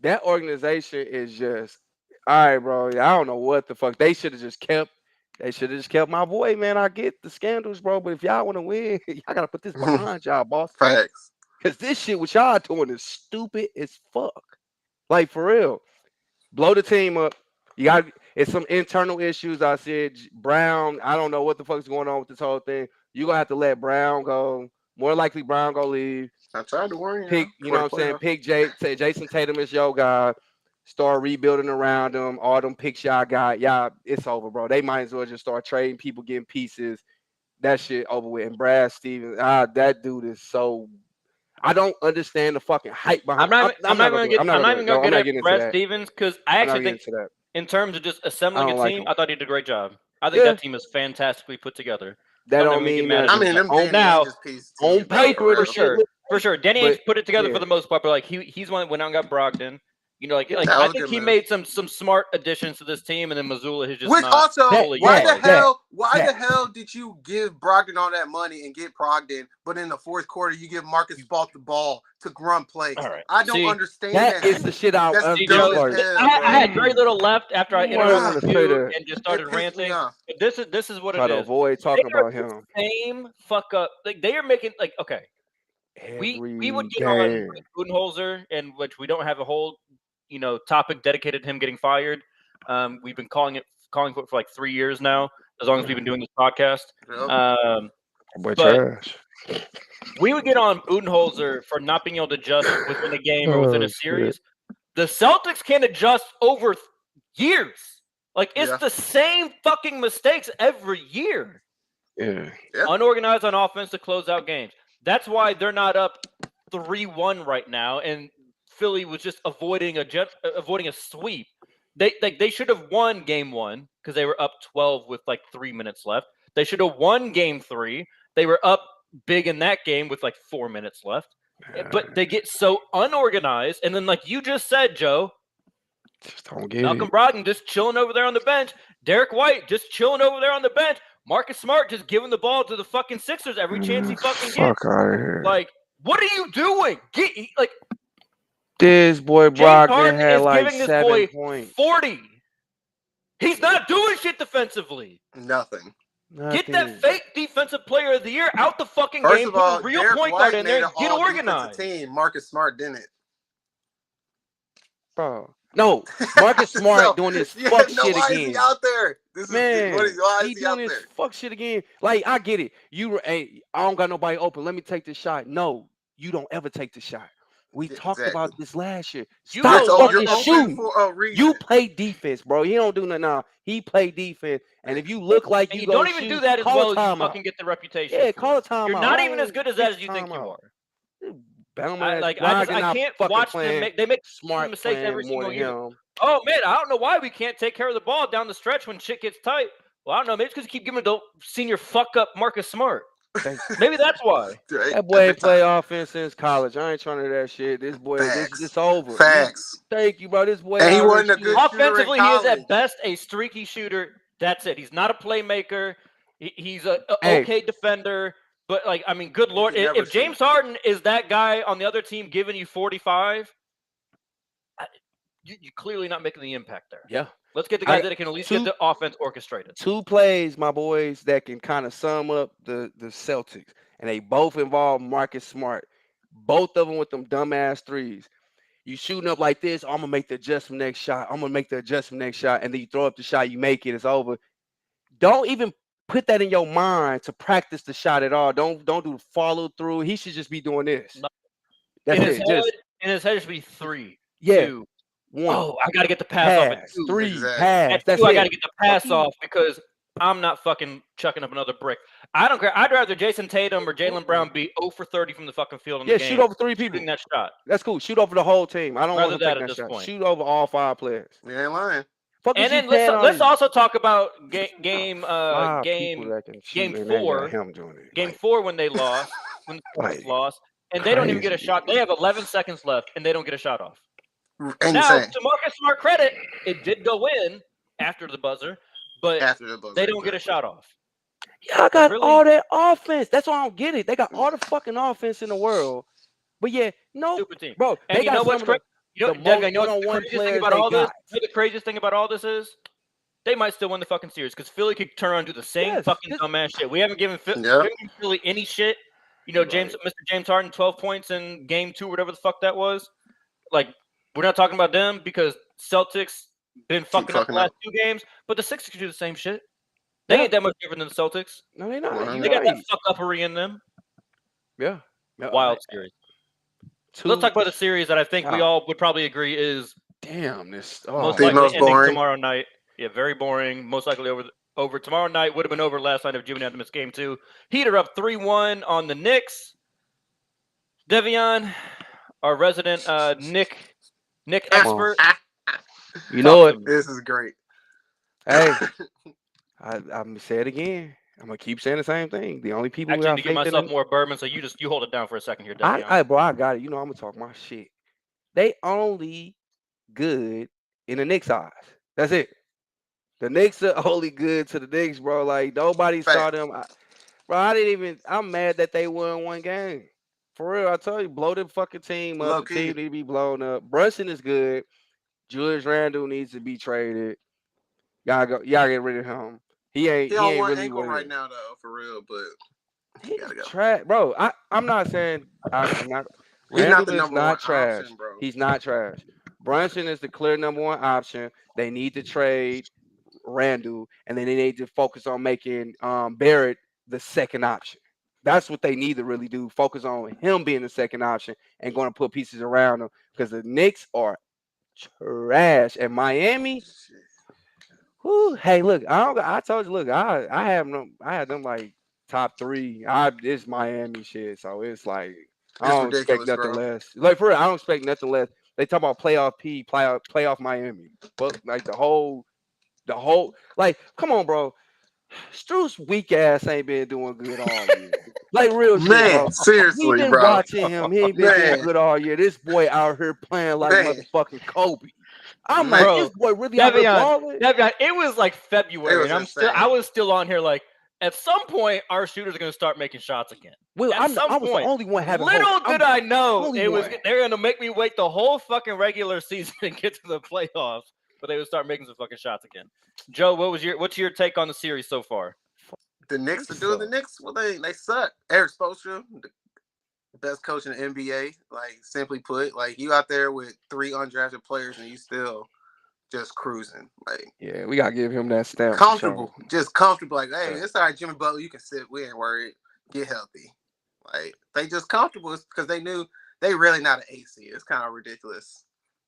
That organization is just all right, bro. I don't know what the fuck. They should have just kept. They should have just kept my boy, man. I get the scandals, bro, but if y'all want to win, y'all gotta put this behind y'all, boss. Facts. Because this shit what y'all doing is stupid as fuck. Like for real. Blow the team up. It's some internal issues. I said Brown. I don't know what the fuck's going on with this whole thing. You're gonna have to let Brown go. More likely Brown go leave. I tried to warn you. Pick, you know what I'm saying? Pick say Jason Tatum is your guy. Start rebuilding around them. All them picks y'all got. Y'all, it's over, bro. They might as well just start trading people, getting pieces. That shit over with. And Brad Stevens, that dude is so. I don't understand the fucking hype behind. I'm not even gonna get into Brad Stevens because I actually think in terms of just assembling a team, I thought he did a great job. I think that team is fantastically put together. That don't mean that. I mean, them now on paper for sure. Danny Ainge put it together for the most part, but like he's one that went out and got Brogdon. You know, like I think he made some smart additions to this team, and then Missoula has just which not also why the hell did you give Brogdon all that money and get Brogdon, but in the fourth quarter you give Marcus Balt the ball to run plays? Right. I don't understand that. Is the shit out. I had very little left after I interrupted you and just started ranting. But this is what Try it to is. avoid talking about him. Same fuck up. Like they are making like okay. We would get on Budenholzer, and which we don't have a whole topic dedicated to him getting fired. We've been calling for it for like 3 years now, as long as we've been doing this podcast. Trash. We would get on Budenholzer for not being able to adjust within a game or within a series. The Celtics can adjust over years. Like it's the same fucking mistakes every year. Yeah. Unorganized on offense to close out games. That's why they're not up 3-1 right now, and Philly was just avoiding a sweep. They should have won game 1 because they were up 12 with like 3 minutes left. They should have won game 3. They were up big in that game with like 4 minutes left. But they get so unorganized, and then like you just said, Joe, just don't get Malcolm it. Brogdon just chilling over there on the bench. Derek White just chilling over there on the bench. Marcus Smart just giving the ball to the fucking Sixers every chance he fucking gets. Fuck out of here. Like, what are you doing? This boy James Brogdon Harden had is like giving this 7 boy points. 40. He's not doing shit defensively. Nothing. Get that fake defensive player of the year out the fucking First game. of all, Put a real Derek point White guard in there made and an get organized. team. Marcus Smart didn't. Bro. No, Marcus Smart doing this fuck shit again. Why is he out there? Why is he out doing there? this fuck shit again. Like, I get it. I don't got nobody open. Let me take this shot. No, you don't ever take the shot. We talked about this last year. Stop fucking shooting. You play defense, bro. He don't do nothing now. He play defense. And if you look like you don't even do that as well as you fucking get the reputation. Yeah, call a timeout. You're not even as good as that as you think you are. I can't watch them. They make smart mistakes every single year. Oh man, I don't know why we can't take care of the ball down the stretch when shit gets tight. Well, I don't know. Maybe it's because you keep giving the senior fuck up Marcus Smart. Maybe that's why. That boy ain't play offense since college. I ain't trying to do that shit. This boy, this over. Facts. Thank you, bro. This boy. And he wasn't a good offensively. He is at best a streaky shooter. That's it. He's not a playmaker. He's a okay defender. But like, I mean, good Lord, if James Harden is that guy on the other team giving you 45, you're clearly not making the impact there. Yeah. Let's get the guys that can at least get the offense orchestrated. 2 plays, my boys, that can kind of sum up the Celtics. And they both involve Marcus Smart. Both of them with them dumbass threes. You shooting up like this, I'm going to make the adjustment next shot. I'm going to make the adjustment next shot. And then you throw up the shot, you make it, it's over. Don't even put that in your mind to practice the shot at all. Don't do follow through. He should just be doing this. That's in his head, it should be 3, 2, 1. Oh, I got to get the pass off at 2. 3, pass. That's 2, I got to get the pass off because I'm not fucking chucking up another brick. I don't care. I'd rather Jason Tatum or Jaylen Brown be 0 for 30 from the fucking field in the game. Shoot over 3 people. Shooting that shot. That's cool. Shoot over the whole team. I don't want to take that shot. Point. Shoot over all 5 players. You ain't lying. And then let's also talk about game 4. Game 4 when they lost, when the Celtics lost, and they don't even get a shot. They have 11 seconds left, and they don't get a shot off. Now, to Marcus Smart credit, it did go in after the buzzer, but they don't get a shot off. Y'all got all that offense. That's why I don't get it. They got all the fucking offense in the world, but stupid team, bro. And they got what's crazy? The craziest thing about all this is they might still win the fucking series because Philly could turn around and do the same fucking dumbass shit. We haven't given Philly any shit. Mr. James Harden, 12 points in game 2, whatever the fuck that was. Like, we're not talking about them because Celtics been fucking up the last 2 games, but the Sixers do the same shit. They ain't that much different than the Celtics. No, they're not. They got that fuck uppery in them. Yeah. Wild series. Let's talk about the series that I think we all would probably agree is most likely ending tomorrow night. Yeah, very boring. Most likely over tomorrow night. Would have been over last night if Jimmy had to miss game 2. Heat are up 3-1 on the Knicks. Devion, our resident Nick expert. You know it. This is great. Hey, I'm gonna say it again. I'm gonna keep saying the same thing. The only people actually to give myself more bourbon, so you hold it down for a second here, Devion. Bro, I got it. I'm gonna talk my shit. They only good in the Knicks' eyes. That's it. The Knicks are only good to the Knicks, bro. Like nobody saw them. I'm mad that they won 1 game. For real, I tell you, blow the fucking team up. The team need to be blown up. Brunson is good. Julius Randle needs to be traded. Y'all get rid of him. He ain't really ankle right now though, for real. But he gotta go. Bro, I'm not saying I'm not. He's not the Randle is number not 1 trash. option, bro. He's not trash. Brunson is the clear number 1 option. They need to trade Randle, and then they need to focus on making Barrett the second option. That's what they need to really do. Focus on him being the second option and going to put pieces around him because the Knicks are trash. And Miami, hey, look, I told you, look, I had them like top 3. It's Miami shit, so it's like I don't expect nothing less. Like for real, I don't expect nothing less. They talk about playoff Miami, but like the whole, like, come on, bro. Struce weak ass ain't been doing good all year. Like real shit, bro. Man, seriously, We've been bro. watching him. He ain't been doing Man. good all year. This boy out here playing like Man. motherfucking Kobe. I'm Man. like, this boy really out here balling. It was like February, and I was still on here like, at some point, our shooters are going to start making shots again. Well, I was the only one having hope. Little did I know they're going to make me wait the whole fucking regular season and get to the playoffs, but they would start making some fucking shots again. Joe, what's your take on the series so far? The Knicks are doing the Knicks. Well, they suck. Eric Spoelstra, the best coach in the NBA. Like, simply put, like, you out there with 3 undrafted players and you still just cruising. Like, yeah, we gotta give him that stamp. Comfortable, just comfortable. Like, hey, it's all right, Jimmy Butler, you can sit. We ain't worried. Get healthy. Like, they just comfortable because they knew they really not an AC. It's kind of ridiculous.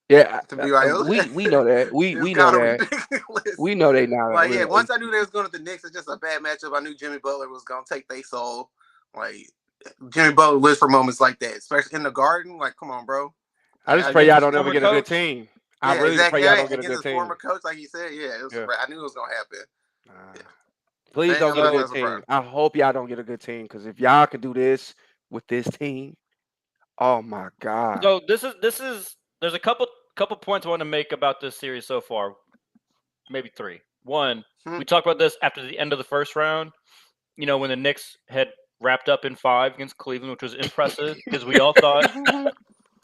Yeah, to be like, we know that. We know that. Ridiculous. We know they not. Like, yeah, once I knew they was going to the Knicks, it's just a bad matchup. I knew Jimmy Butler was gonna take their soul. Like, Jimmy Butler lives for moments like that, especially in the Garden. Like, come on, bro. I just pray y'all don't ever get a good team. I really pray y'all don't get a good team. Former coach, like you said, I knew it was gonna happen. Please don't get a good team. I hope y'all don't get a good team, because if y'all can do this with this team, oh my God. So this is there's a couple points I want to make about this series so far. Maybe 3. One, we talked about this after the end of the first round. You know, when the Knicks had wrapped up in 5 against Cleveland, which was impressive because we all thought,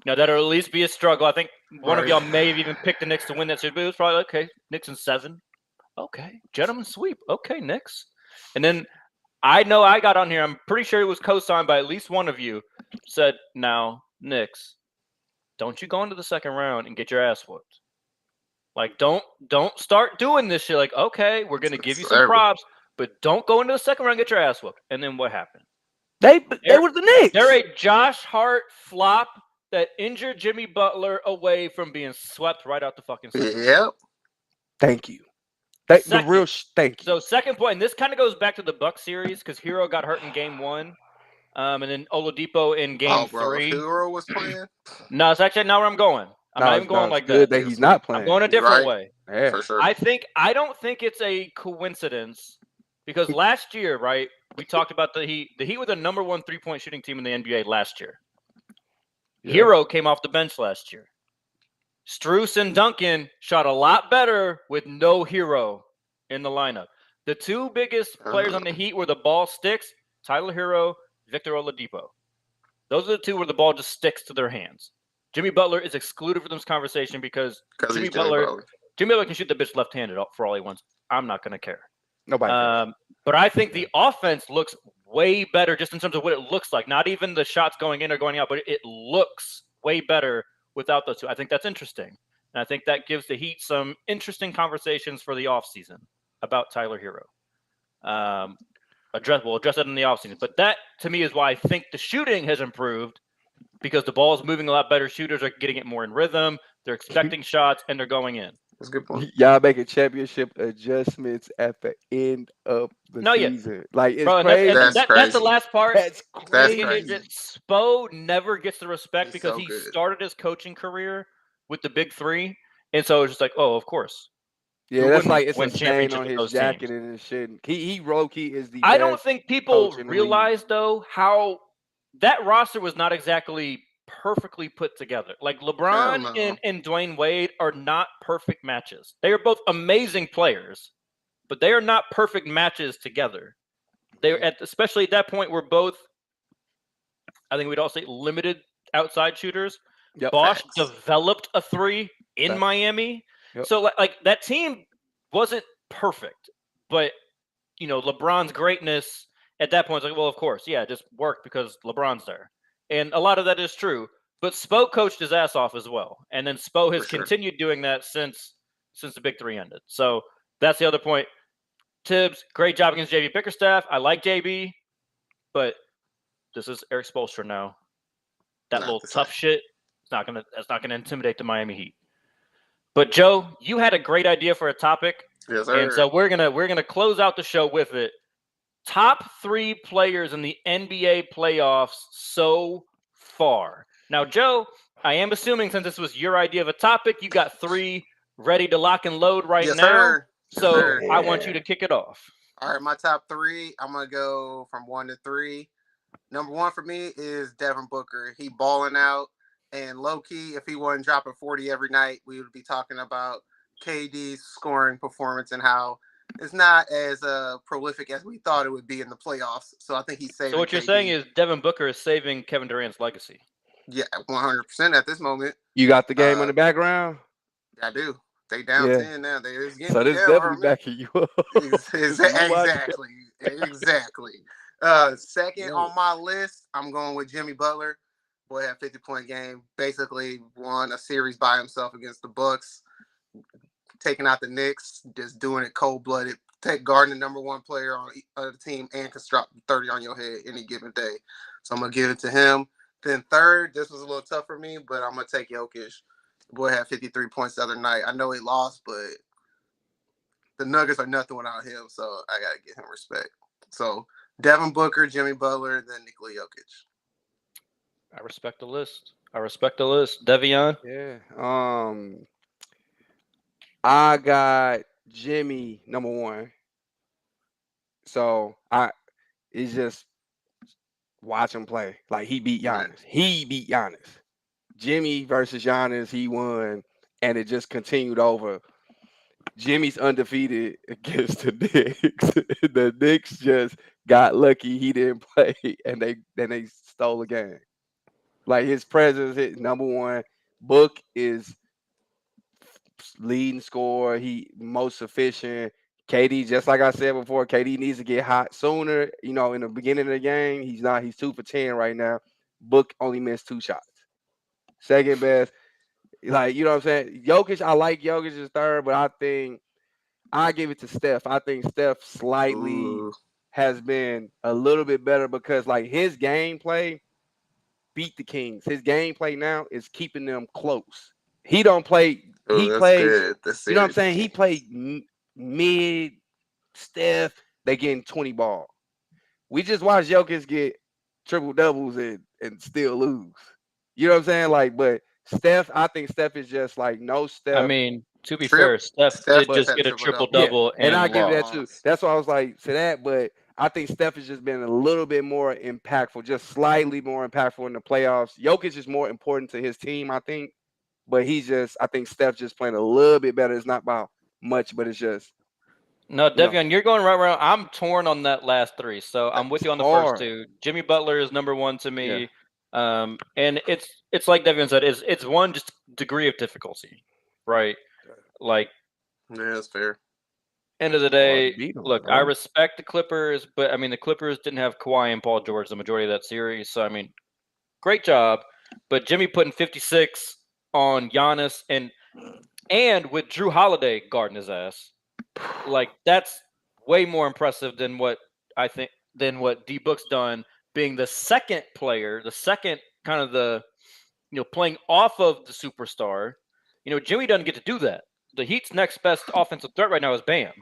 that'll at least be a struggle. I think one of y'all may have even picked the Knicks to win that series, but it was probably okay. Knicks in 7. Okay, gentlemen sweep. Okay, Knicks. And then I know I got on here. I'm pretty sure it was co-signed by at least one of you. Said, now, Knicks, don't you go into the second round and get your ass whooped. Like, don't start doing this shit. Like, okay, we're going to give you some props, but don't go into the second round and get your ass whooped. And then what happened? They were the Knicks. They're a Josh Hart flop that injured Jimmy Butler away from being swept right out the fucking season. Yep. Thank you. Thank you. So second point, and this kind of goes back to the Bucks series because Hero got hurt in game 1. And then Oladipo in game 3. Hero was playing? No, it's actually not where I'm going. I'm not even going like good that. He's not playing. I'm going a different way. Yeah. For sure. I don't think it's a coincidence because last year, right, we talked about the Heat. The Heat were the number 1 3-point shooting team in the NBA last year. Yeah. Hero came off the bench last year. Strus and Duncan shot a lot better with no Hero in the lineup. The 2 biggest players on the Heat were the ball sticks, Tyler Hero, Victor Oladipo. Those are the 2 where the ball just sticks to their hands. Jimmy Butler is excluded from this conversation because Jimmy Butler can shoot the bitch left-handed for all he wants. I'm not going to care. Nobody. But I think the offense looks way better just in terms of what it looks like. Not even the shots going in or going out, but it looks way better without those 2. I think that's interesting. And I think that gives the Heat some interesting conversations for the offseason about Tyler Hero. We'll address that in the offseason. But that, to me, is why I think the shooting has improved because the ball is moving a lot better. Shooters are getting it more in rhythm. They're expecting shots, and they're going in. That's a good point. Y'all making championship adjustments at the end of the season. Like, it's crazy. That's the last part. That's crazy. Spo never gets the respect because he started his coaching career with the big 3. And so it's just like, oh, of course. Yeah, that's like it's a stain on his jacket and his shit. He low-key is the I don't think people realize, though, how that roster was not exactly perfectly put together. Like LeBron and Dwayne Wade are not perfect matches. They are both amazing players, but they are not perfect matches together. They're especially at that point, we're both, I think we'd all say, limited outside shooters. Yep. Bosh developed a 3 in Miami. Yep. So like that team wasn't perfect, but LeBron's greatness at that point is like, well, of course, yeah, it just worked because LeBron's there. And a lot of that is true. But Spo coached his ass off as well. And then Spo has continued doing that since the big 3 ended. So that's the other point. Tibbs, great job against JB Bickerstaff. I like JB, but this is Eric Spoelstra now. That little tough shit, that's not gonna intimidate the Miami Heat. But Joe, you had a great idea for a topic. Yes, sir. And so we're gonna close out the show with it. Top 3 players in the NBA playoffs so far. Now, Joe, I am assuming since this was your idea of a topic, you got 3 ready to lock and load right Yes, now. Sir. So yes, sir. I want you to kick it off. All right, my top 3. I'm gonna go from 1 to 3. Number 1 for me is Devin Booker. He balling out, and low key, if he wasn't dropping 40 every night, we would be talking about KD's scoring performance and how it's not as prolific as we thought it would be in the playoffs. So I think he's saving. So what you're KD. saying is Devin Booker is saving Kevin Durant's legacy. Yeah, 100% at this moment. You got the game in the background? I do. They down 10 now. They just getting so this down, definitely backing you up. Exactly. Second on my list, I'm going with Jimmy Butler. Boy had 50-point game. Basically won a series by himself against the Bucks. Taking out the Knicks, just doing it cold-blooded. Guarding the number 1 player on the team and construct 30 on your head any given day. So I'm going to give it to him. Then third, this was a little tough for me, but I'm going to take Jokic. The boy had 53 points the other night. I know he lost, but the Nuggets are nothing without him, so I got to give him respect. So Devin Booker, Jimmy Butler, then Nikola Jokic. I respect the list. Devion? Yeah. I got Jimmy number 1. So it's just watch him play. Like he beat Giannis. Jimmy versus Giannis, he won, and it just continued over. Jimmy's undefeated against the Knicks. The Knicks just got lucky he didn't play, and they stole the game. Like his presence, his number 1. Book is leading scorer. He most efficient. KD, just like I said before, KD needs to get hot sooner. In the beginning of the game, he's 2 for 10 right now. Book only missed 2 shots. Second best. Like, you know what I'm saying? Jokic, I like Jokic's third, but I think I give it to Steph. I think Steph slightly has been a little bit better because like his gameplay beat the Kings. His gameplay now is keeping them close. He don't play. He plays. You know what I'm saying? He played mid. Steph, they getting 20 ball. We just watched Jokic get triple doubles and still lose. You know what I'm saying? Like, but Steph, I think Steph is just like no Steph. I mean, to be fair, Steph did just get a triple double, and I give that too. That's why I was like to that, but I think Steph has just been a little bit more impactful, just slightly more impactful in the playoffs. Jokic is more important to his team, I think, but I think Steph just playing a little bit better. It's not about much, but it's just. No, Devion, you're going right around. I'm torn on that last 3, so I'm with you on the first 2. Jimmy Butler is number 1 to me, and it's like Devion said, it's one just degree of difficulty, right? Like, yeah, that's fair. End of the day, look, I respect the Clippers, but I mean the Clippers didn't have Kawhi and Paul George the majority of that series, so I mean, great job, but Jimmy putting 56 on Giannis and with Drew Holiday guarding his ass. Like that's way more impressive than what D Book's done, being the second player, the second kind of the playing off of the superstar. Jimmy doesn't get to do that. The Heat's next best offensive threat right now is Bam,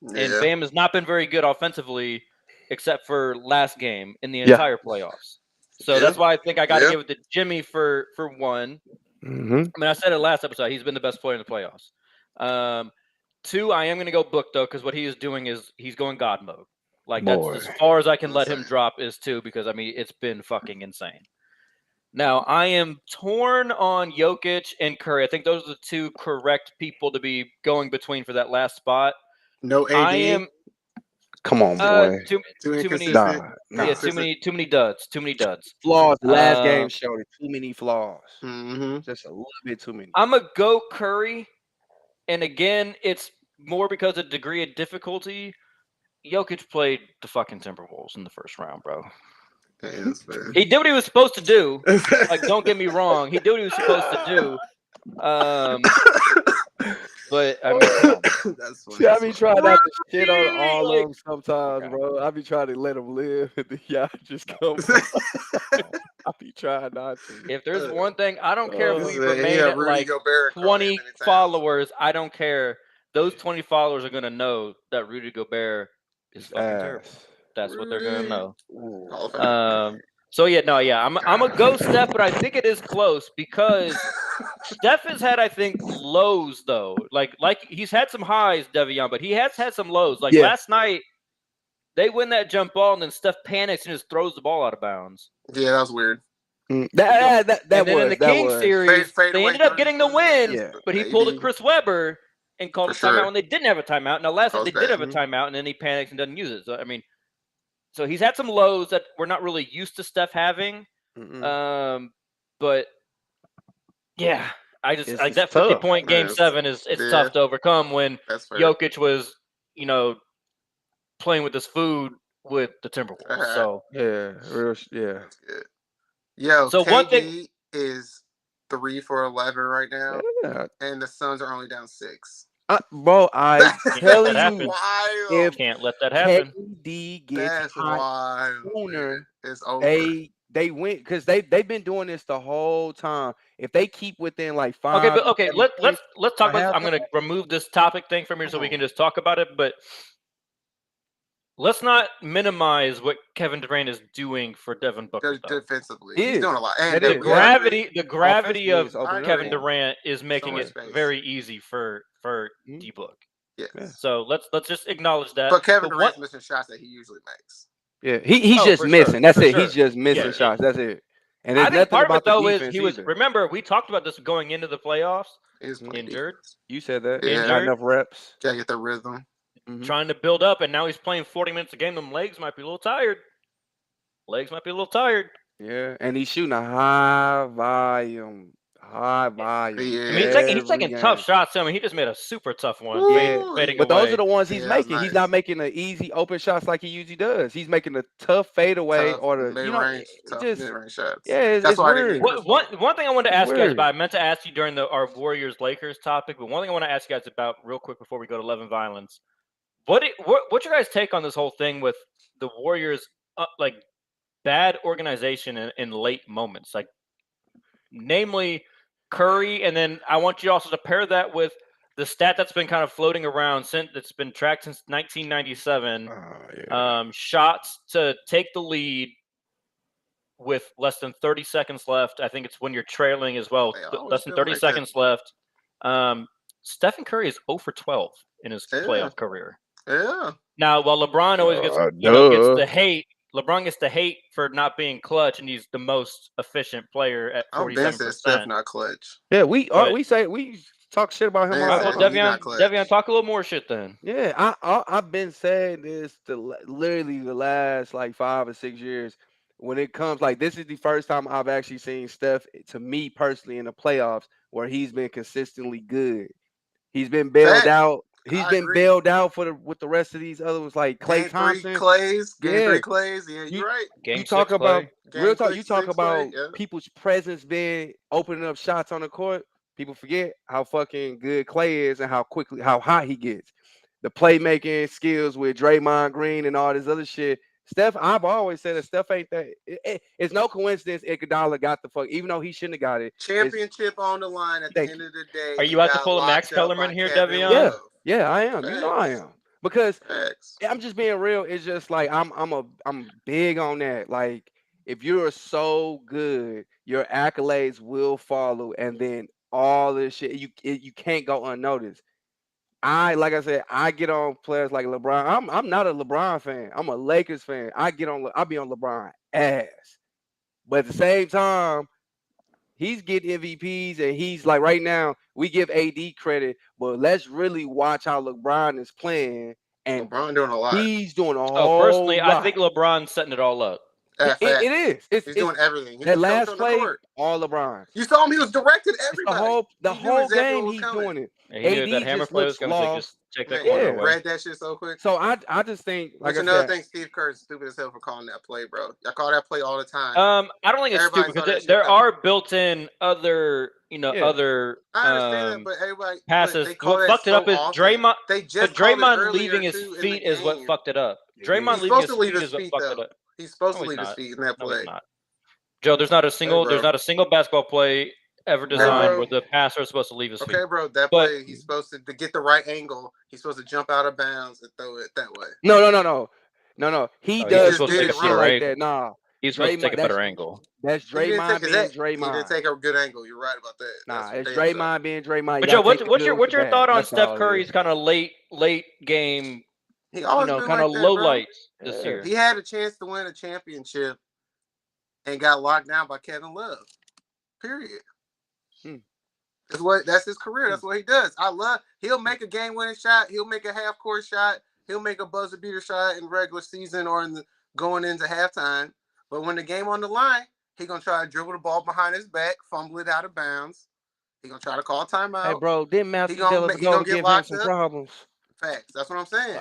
and Bam has not been very good offensively except for last game in the entire playoffs. So that's why I think I got to give it to Jimmy for 1. Mm-hmm. I mean, I said it last episode. He's been the best player in the playoffs. 2, I am going to go Book, though, because what he is doing is he's going God mode. Like, that's as far as I can let him drop is 2, because, I mean, it's been fucking insane. Now, I am torn on Jokic and Curry. I think those are the 2 correct people to be going between for that last spot. No AD? I am... Come on, boy. Too many duds. Too many duds. Flaws. The last game showed it. Too many flaws. Mm-hmm. Just a little bit too many. I'm going to go Curry. And again, it's more because of degree of difficulty. Jokic played the fucking Timberwolves in the first round, bro. He did what he was supposed to do. Like, don't get me wrong. He did what he was supposed to do. But I mean, that's funny. See, I be trying not to shit on all of them sometimes, bro. I be trying to let them live, and then y'all just come. I be trying not to. If there's one thing, I don't care if we remain at like 20 followers. I don't care. Those 20 followers are gonna know that Rudy Gobert is fucking terrible. That's what they're gonna know. So I'm a go Steph, but I think it is close because Steph has had, I think, lows though. Like he's had some highs, Devion, but he has had some lows. Like last night, they win that jump ball, and then Steph panics and just throws the ball out of bounds. Yeah, that was weird. That and then was in the King series, they ended up getting the win, but he pulled a Chris Webber and called a timeout when they didn't have a timeout. Now last night they did have a timeout, and then he panics and doesn't use it. So I mean, so he's had some lows that we're not really used to Steph having. But yeah, I just like that 50-point game 7 is tough to overcome when Jokic was, playing with his food with the Timberwolves. So that's good. Yo, so KD one thing is 3 for 11 right now, and the Suns are only down 6. Bro, I tell you, if can't let that happen. KD gets sooner, it's over. They win because they've been doing this the whole time. If they keep within like 5, let's talk about. I'm going to remove this topic thing from here so we can just talk about it, but. Let's not minimize what Kevin Durant is doing for Devin Booker. Defensively, he's doing a lot. And the gravity of Kevin Durant is making it very easy for D-Book. Yeah. So let's just acknowledge that. But Kevin Durant's missing shots that he usually makes. Yeah, he's just missing. That's it. He's just missing shots. That's it. And I think part of it though is he was. Remember, we talked about this going into the playoffs. He's injured. You said that. Yeah. Not enough reps. Gotta get the rhythm. Trying to build up, and now he's playing 40 minutes a game. Them legs might be a little tired. Yeah, and he's shooting a high volume. Yeah. I mean, he's taking tough shots. I mean, he just made a super tough one. But those are the ones he's making. Nice. He's not making the easy open shots like he usually does. He's making the tough fadeaway or the mid-range shots. Yeah, that's weird. One thing I wanted to ask you guys about, I meant to ask you during our Warriors-Lakers topic, but one thing I want to ask you guys about real quick before we go to Love and Violence. What's your guys' take on this whole thing with the Warriors, like bad organization in late moments, like namely Curry, and then I want you also to pair that with the stat that's been kind of floating around that's been tracked since 1997. Shots to take the lead with less than 30 seconds left. I think it's when you're trailing as well. Less than 30 seconds left. Stephen Curry is 0 for 12 in his playoff career. Yeah. Now, while LeBron always gets the hate, LeBron gets the hate for not being clutch, and he's the most efficient player at 47%. Steph not clutch. Yeah, we talk shit about him. Devion, talk a little more shit then. Yeah, I've been saying this literally the last like 5 or 6 years. When it comes this is the first time I've actually seen Steph, to me personally, in the playoffs where he's been consistently good. He's been bailed out. He's been bailed out with the rest of these other ones like Klay Thompson. Game 3 Clays. Yeah, you're right. You talk about real talk. You talk about people's presence being opening up shots on the court. People forget how fucking good Klay is and how hot he gets. The playmaking skills with Draymond Green and all this other shit. Steph, I've always said that Steph ain't that. It's no coincidence Iguodala got the fuck, even though he shouldn't have got it. Championship on the line at the end of the day. Are you about to pull a Max Kellerman here, Devion? Yeah, I am. You know I am. Because I'm just being real. It's just like I'm big on that. Like, if you're so good, your accolades will follow, and then all this shit you can't go unnoticed. Like I said, I get on players like LeBron. I'm not a LeBron fan. I'm a Lakers fan. I'll be on LeBron ass. But at the same time, he's getting MVPs, and he's like, right now, we give AD credit, but let's really watch how LeBron is playing. And LeBron doing a lot. He's doing a whole personally, lot. I think LeBron's setting it all up. It is. He's doing everything. That last play, all LeBron. You saw him; he was directed everybody. The whole game, he's doing it. He knew that hammer play was going to just take that corner away. Read that shit so quick. So I just think, like, another thing, Steve Kerr's stupid as hell for calling that play, bro. I call that play all the time. I don't think it's stupid because there are built-in other, other I understand that, but everybody passes. What fucked it up is Draymond. Draymond leaving his feet is what fucked it up. Draymond leaving his feet is what fucked it up. He's supposed to leave his feet in that play. Joe, there's not a single basketball play ever designed where the passer is supposed to leave his feet. Okay, bro, that play he's supposed to get the right angle. He's supposed to jump out of bounds and throw it that way. No. He does shit like that. Nah. He's supposed to take a better angle. That's Draymond being Draymond. He didn't take a good angle. You're right about that. Nah, it's Draymond being Draymond. But Joe, what's your thought on Steph Curry's kind of late game? He always been kind of like low that, bro. lights this year. He had a chance to win a championship and got locked down by Kevin Love. Period. That's his career. That's what he does. He'll make a game-winning shot. He'll make a half-court shot. He'll make a buzzer-beater shot in regular season or going into halftime. But when the game on the line, he's going to try to dribble the ball behind his back, fumble it out of bounds. He's going to try to call timeout. Hey, bro, didn't Matthew Dellavedova going to give him some problems? Facts. That's what I'm saying.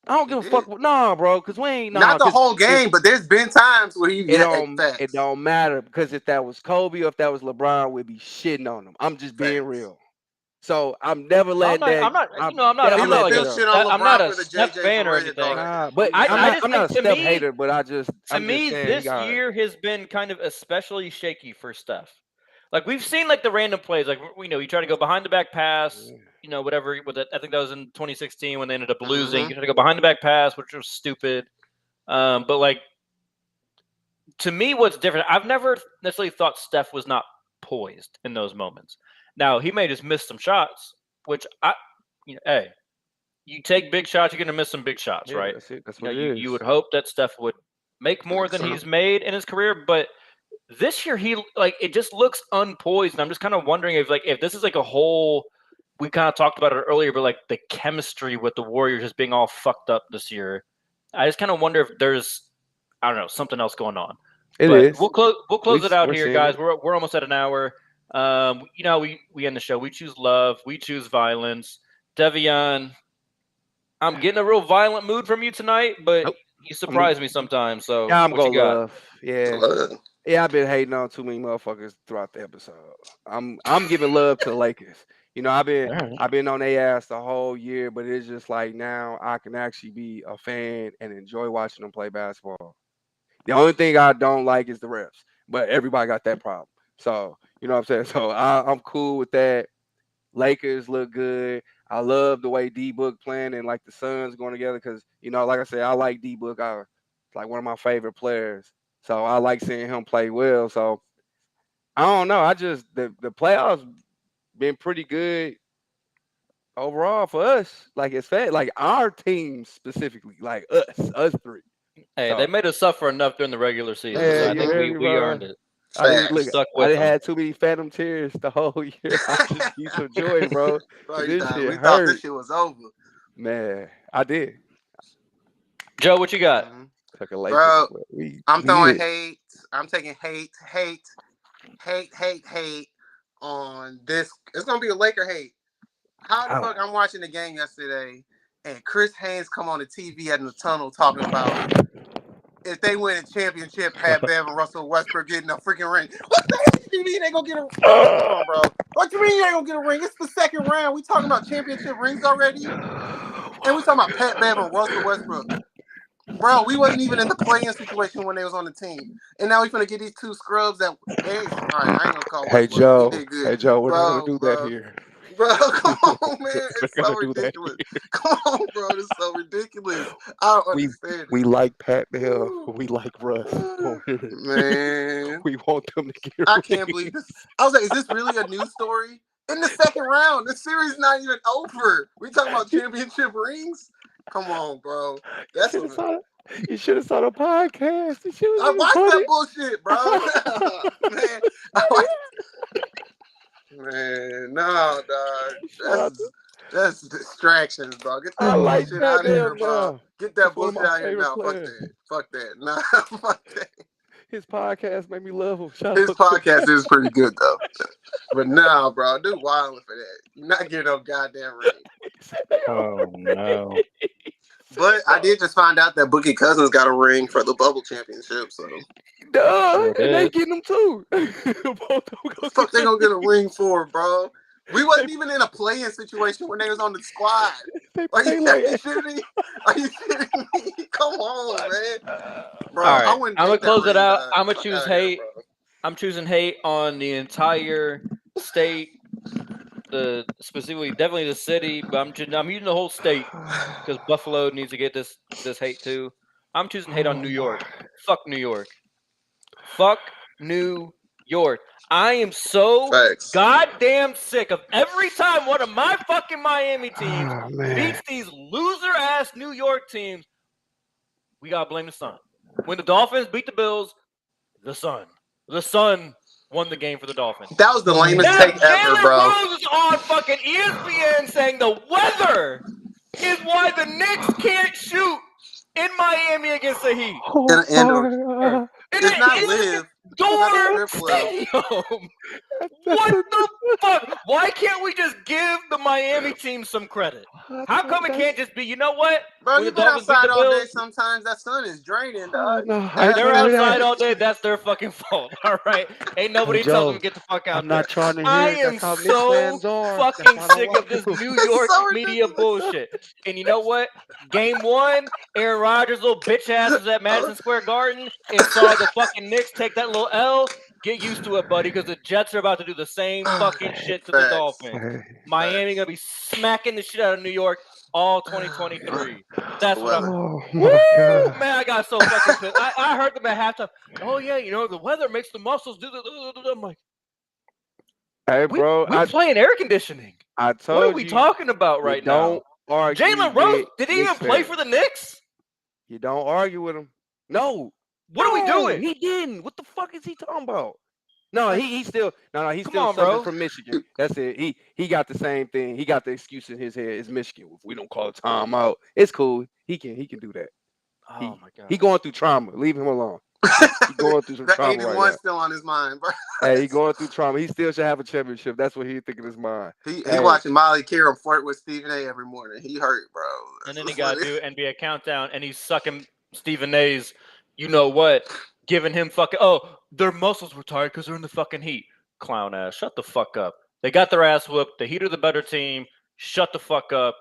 I don't give a fuck. Nah, bro, because we ain't. Not the whole game, but there's been times where it don't matter, because if that was Kobe or if that was LeBron, we'd be shitting on him. I'm just being real. So I'm never letting that. I'm not a Steph fan or anything. But I'm not a Steph hater. But to me, this year has been kind of especially shaky for Steph. Like, we've seen like the random plays, like we know he tried to go behind the back pass, whatever. I think that was in 2016 when they ended up losing. He tried to go behind the back pass, which was stupid. But like, to me, what's different? I've never necessarily thought Steph was not poised in those moments. Now, he may just miss some shots, which hey, you take big shots, you're going to miss some big shots, right? That's what it is. You would hope that Steph would make more than he's made in his career, but this year it just looks unpoised, and I'm just kind of wondering if this is like a whole. We kind of talked about it earlier, but like the chemistry with the Warriors just being all fucked up this year. I just kind of wonder if there's, I don't know, something else going on. It is. We'll close it out here, guys. We're almost at an hour. We end the show. We choose love. We choose violence. Devion, I'm getting a real violent mood from you tonight, but you surprise me sometimes. So yeah, I'm going love. Yeah, I've been hating on too many motherfuckers throughout the episode. I'm giving love to the Lakers. I've been on their ass the whole year, but it's just like now I can actually be a fan and enjoy watching them play basketball. The only thing I don't like is the refs, but everybody got that problem. So, you know what I'm saying? So I'm cool with that. Lakers look good. I love the way D-Book playing and like the Suns going together because, like I said, I like D-Book. It's like one of my favorite players. So I like seeing him play well. So I don't know. The playoffs been pretty good overall for us. Like it's fair. Like our team specifically, like us three. Hey, they made us suffer enough during the regular season. So I think we earned it. I didn't have too many phantom tears the whole year. I just keep some joy, bro. We thought this shit was over. Man, I did. Joe, what you got? Bro, I'm throwing hate. I'm taking hate on this. It's gonna be a Laker hate. How the fuck I'm watching the game yesterday and Chris Haynes come on the TV in the tunnel talking about if they win a championship, Pat Bev and Russell Westbrook getting a freaking ring. What the hell do you mean they gonna get a ring? Come on, bro. What do you mean they gonna get a ring? It's the second round. We talking about championship rings already? And we talking about Pat Bev and Russell Westbrook. Bro, we wasn't even in the playing situation when they was on the team. And now we're gonna get these two scrubs that all right, I ain't gonna call Hey Joe, we're not gonna do that here. Bro, come on, man. It's so ridiculous. Come on, bro. It's so ridiculous. I don't understand. We like Pat Bell. We like Russ. Man. We want them to get I can't believe this. I was like, is this really a news story? In the second round, the series is not even over. We talking about championship rings? Come on, bro. That's you should have saw the podcast. I watched that bullshit, bro. Man, no, dog. That's distractions, bro. Get that bullshit out of here, bro. Get that bullshit out of here now. Fuck that. Nah, fuck that. His podcast made me love him. His podcast is pretty good, though. But nah, bro. Dude wilding for that. You're not getting no goddamn ring. Oh, no. But I did just find out that Boogie Cousins got a ring for the bubble championship, so. Duh, and they getting them too. What the fuck they gonna get a ring for, bro? We wasn't even in a playing situation when they was on the squad. Are you shitting me? Are you shitting me? Come on, man. Bro, all right. I'm gonna close it out. I'm gonna choose hate. I'm choosing hate on the entire state. Definitely the city, but I'm using the whole state because Buffalo needs to get this hate too. I'm choosing hate on New York. Fuck New York. Fuck New York. I am so goddamn sick of every time one of my fucking Miami teams beats these loser-ass New York teams. We gotta blame the sun. When the Dolphins beat the Bills, the sun. The sun won the game for the Dolphins. That was the lamest take ever, bro. Jalen Rose is on fucking ESPN saying the weather is why the Knicks can't shoot in Miami against the Heat. It's not live. Door stadium. What the fuck? Why can't we just give the Miami team some credit? How come it can't just be, you know what? Bro, you've been outside all day. Sometimes that sun is draining. They're outside all day. That's their fucking fault. All right. Ain't nobody telling them to get the fuck out. I'm not trying to hear. I am so fucking sick of this New York media bullshit. And you know what? Game 1, Aaron Rodgers' little bitch ass was at Madison Square Garden and saw the fucking Knicks take that little L. Get used to it, buddy, because the Jets are about to do the same fucking shit to the Dolphins. Miami gonna be smacking the shit out of New York all 2023. That's what I'm. Oh my God. Man, I got so fucking pissed. I heard them at halftime. Oh yeah, you know the weather makes the muscles do the. I'm like, hey, bro, we're playing air conditioning. I told you. What are we talking about right now? Jalen Rose, did he even play for the Knicks? You don't argue with him. No. What are we doing? He didn't. What the fuck is he talking about? No, he's still he's still bro. from Michigan. That's it. He got the same thing. He got the excuse in his head. It's Michigan. If we don't call a timeout, it's cool. He can do that. Oh my God. He going through trauma. Leave him alone. He going through some trauma. 81 right still on his mind, bro. Hey, he going through trauma. He still should have a championship. That's what he think in his mind. He watching Molly Kieran flirt with Stephen A. every morning. He hurt, bro. And then he got to do NBA countdown, and he's sucking Stephen A.'s. You know what? Giving him fucking their muscles were tired because they're in the fucking Heat. Clown ass. Shut the fuck up. They got their ass whooped. The Heat are the better team. Shut the fuck up.